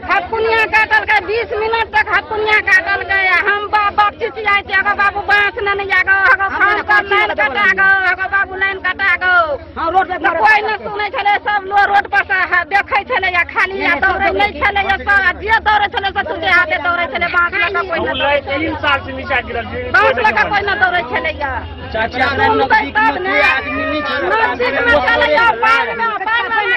[SPEAKER 16] हथकुनिया काटलकै, 20 मिनट तक हथकुनिया काटलकै। हम बाप चिचियाइ छै, अगो बाबू बाँस न नहीं आगो, अगो खान पर लाइन कटा गो, अगो बाबू लाइन कटा गो। कोई न सुनै छलै, सब लोग रोड पर से देखै छलै, या खाली या दौड़ै नहीं छलै, या सब जे दौड़ै छलै से तुझे हाथे दौड़ै छलै। बाँस लगा कोई न दौड़ै, 3 साल से नीचा गिरल, बाँस लगा कोई न दौड़ै छलै। या चाचा नजदीक में आदमी नहीं छलै, नजदीक में छलै, या पार में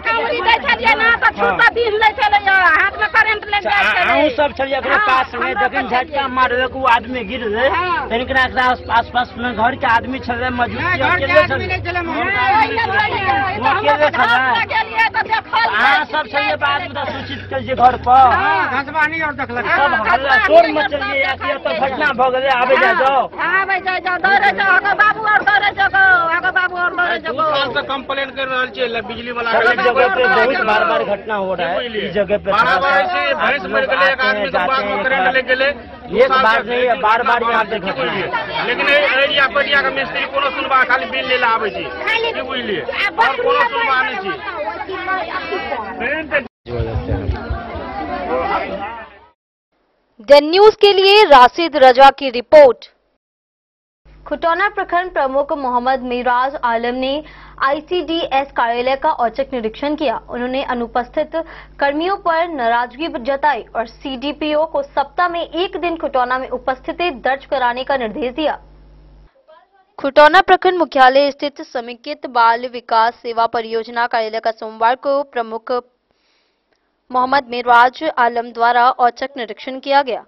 [SPEAKER 16] काउरी दै छलियै ना त छूटा बीन लै छलै, या हाथ में करंट लग जाइ छलै।
[SPEAKER 17] हम सब छलियै एकरा पास में, जखन झटका मारले को आदमी गिरले, तनिकरा एकरा आस-पास में घर के आदमी छलै, मौजूद अकेले छलै, अकेले छलै। हां सब छलियै, बाद में सूचित करिए घर पर। घसवानी और देखलक सब हल्ला शोर मचलिए, या तो घटना भ गेलै। आबे जाओ, आबे जाओ, दौड़े जाओ, अगो बाबू और दौड़े जाओ, अगो बाबू और दौड़े जाओ। 2 साल से कंप्लेंट कर रहल छै बिजली वाला। सब जगह पे बहुत बार-बार घटना हो रहा है। इस जगह पे बार-बार से भैंस मर गेले, एक आदमी के बाग में करंट लग गेले। एक बार नहीं, बार-बार यहाँ पे घटना है। लेकिन एरिया पटिया का मिस्त्री कोनो सुनबा खाली बिल ले आबै छै, की बुझलिए, और कोनो सुनबा नहीं छै।
[SPEAKER 1] द न्यूज के लिए राशिद रजा की रिपोर्ट। खुटौना प्रखंड प्रमुख मोहम्मद मिराज आलम ने ICDS कार्यालय का औचक निरीक्षण किया। उन्होंने अनुपस्थित कर्मियों पर नाराजगी जताई और CDPO को सप्ताह में 1 दिन खुटौना में उपस्थिति दर्ज कराने का निर्देश दिया। खुटौना प्रखंड मुख्यालय स्थित समेकित बाल विकास सेवा परियोजना कार्यालय का सोमवार को प्रमुख मोहम्मद मिराज आलम द्वारा औचक निरीक्षण किया गया।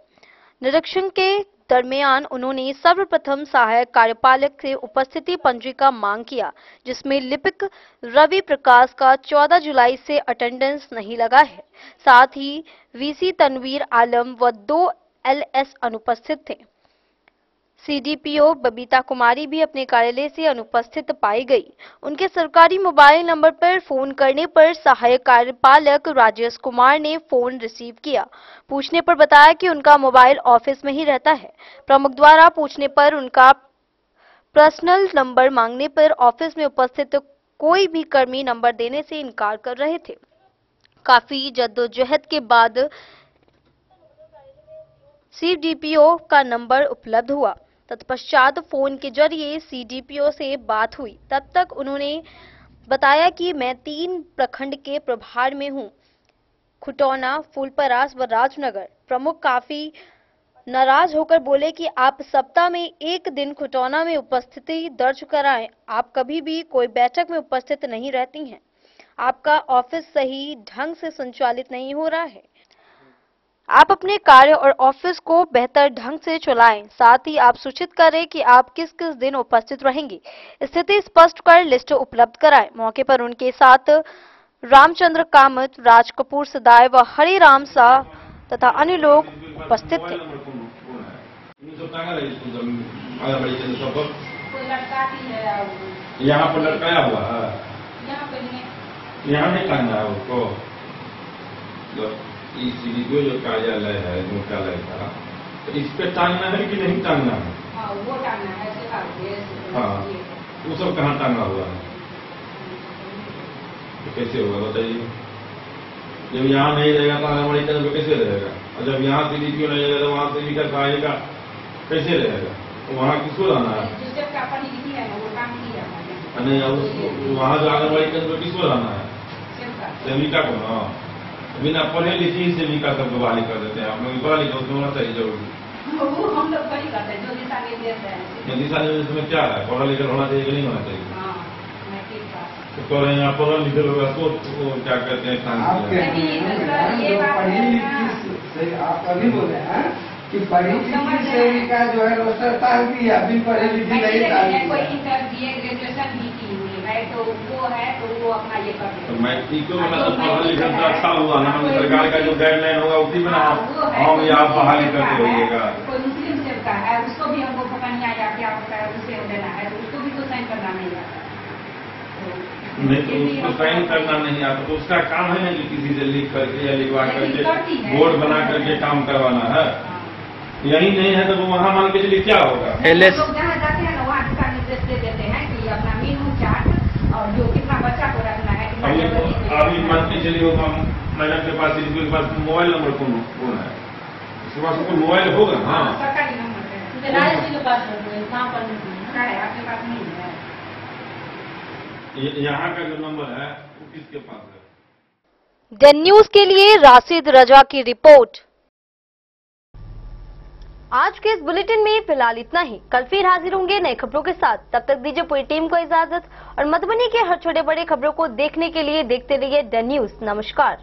[SPEAKER 1] निरीक्षण के दरमियान उन्होंने सर्वप्रथम सहायक कार्यपालक से उपस्थिति पंजिका मांग किया, जिसमें लिपिक रवि प्रकाश का 14 जुलाई से अटेंडेंस नहीं लगा है। साथ ही VC तनवीर आलम व 2 LS अनुपस्थित थे। सीडीपीओ बबीता कुमारी भी अपने कार्यालय से अनुपस्थित पाई गई। उनके सरकारी मोबाइल नंबर पर फोन करने पर सहायक कार्यपालक राजेश कुमार ने फोन रिसीव किया। पूछने पर बताया कि उनका मोबाइल ऑफिस में ही रहता है। प्रमुख द्वारा पूछने पर उनका पर्सनल नंबर मांगने पर ऑफिस में उपस्थित कोई भी कर्मी नंबर देने से इनकार कर रहे थे। काफी जद्दोजहद के बाद सीडीपीओ का नंबर उपलब्ध हुआ। तत्पश्चात फोन के जरिए सीडीपीओ से बात हुई। तब तक उन्होंने बताया कि मैं 3 प्रखंड के प्रभार में हूं, खुटौना, फूलपरास व राजनगर। प्रमुख काफी नाराज होकर बोले कि आप सप्ताह में 1 दिन खुटौना में उपस्थिति दर्ज कराएं। आप कभी भी कोई बैठक में उपस्थित नहीं रहती हैं। आपका ऑफिस सही ढंग से संचालित नहीं हो रहा है। आप अपने कार्य और ऑफिस को बेहतर ढंग से चलाएं। साथ ही आप सूचित करें कि आप किस किस दिन उपस्थित रहेंगे। स्थिति स्पष्ट कर लिस्ट उपलब्ध कराएं। मौके पर उनके साथ रामचंद्र कामत, राज कपूर सदाय व हरिराम शाह तथा अन्य लोग उपस्थित थे।
[SPEAKER 11] यहाँ पर लटकाया हुआ है, यहाँ नहीं टांगना है उसको। सीडीपीओ जो कार्यालय है, मुख्यालय का, तो इस पे टांगना है कि नहीं टांगना है?
[SPEAKER 18] वो टांगना है।
[SPEAKER 11] हाँ, वो सब कहाँ टांगा हुआ है? तो कैसे होगा बताइए? जब यहाँ नहीं रहेगा तो आंगनबाड़ी केंद्र पे कैसे रहेगा? और जब यहाँ सीडीपीओ नहीं रहेगा तो वहाँ सेविका सहायिका कैसे रहेगा? तो वहाँ किसको रहना है? नहीं, वहाँ जो आंगनबाड़ी केंद्र पे किसको रहना है? सेविका को ना। बिना पढ़े लिखे ही सेविका सबको बहाली कर देते हैं। आप लोग पढ़ा लिखा उसमें होना चाहिए जरूरी।
[SPEAKER 18] हम लोग वही करते हैं जो दिशा निर्देश है।
[SPEAKER 11] दिशा निर्देश में क्या है? पढ़ा लिखा होना चाहिए कि नहीं होना चाहिए? तो कह रहे हैं आप पढ़ा लिखे लोग तो क्या कहते हैं?
[SPEAKER 19] आप अभी बोले हैं कि पढ़ी लिखी सेविका जो है रोस्टर ताल की, अभी पढ़े लिखी नहीं ताल की।
[SPEAKER 18] कोई इंटर बीए ग्रेजुएशन भी की हुई है तो वो अपना ये कर
[SPEAKER 11] तो मैट्रिक को मतलब पढ़ा लिखा तो अच्छा हुआ ना। सरकार का जो गाइडलाइन होगा उसी में हम या आप बहाली करते रहिएगा।
[SPEAKER 18] कोई मुस्लिम सेवका है उसको भी हमको पकड़ना या क्या होता है उसे देना है तो उसको भी तो साइन करना नहीं आता।
[SPEAKER 11] नहीं तो उसको साइन करना नहीं आता तो उसका काम है ना कि किसी से लिख करके या लिखवा करके बोर्ड बना करके काम करवाना है। यही नहीं है तो वो वहाँ मान के चलिए क्या होगा?
[SPEAKER 18] लोग जहाँ जाते हैं ना वहाँ दिशा निर्देश दे देते हैं कि अपना मेनू चार्ट और जो कितना बच्चा को रखना है।
[SPEAKER 11] अभी मान के चलिए मैडम के पास, के पास मोबाइल नंबर कौन है? उसके पास कोई मोबाइल होगा? हाँ,
[SPEAKER 18] सरकारी नंबर है, आपके पास नहीं है।
[SPEAKER 11] यहाँ का जो नंबर है वो किसके पास है?
[SPEAKER 1] डेन न्यूज के लिए राशिद रजा की रिपोर्ट। आज के इस बुलेटिन में फिलहाल इतना ही। कल फिर हाजिर होंगे नई खबरों के साथ। तब तक दीजिए पूरी टीम को इजाजत और मधुबनी के हर छोटे बड़े खबरों को देखने के लिए देखते रहिए डेन न्यूज। नमस्कार।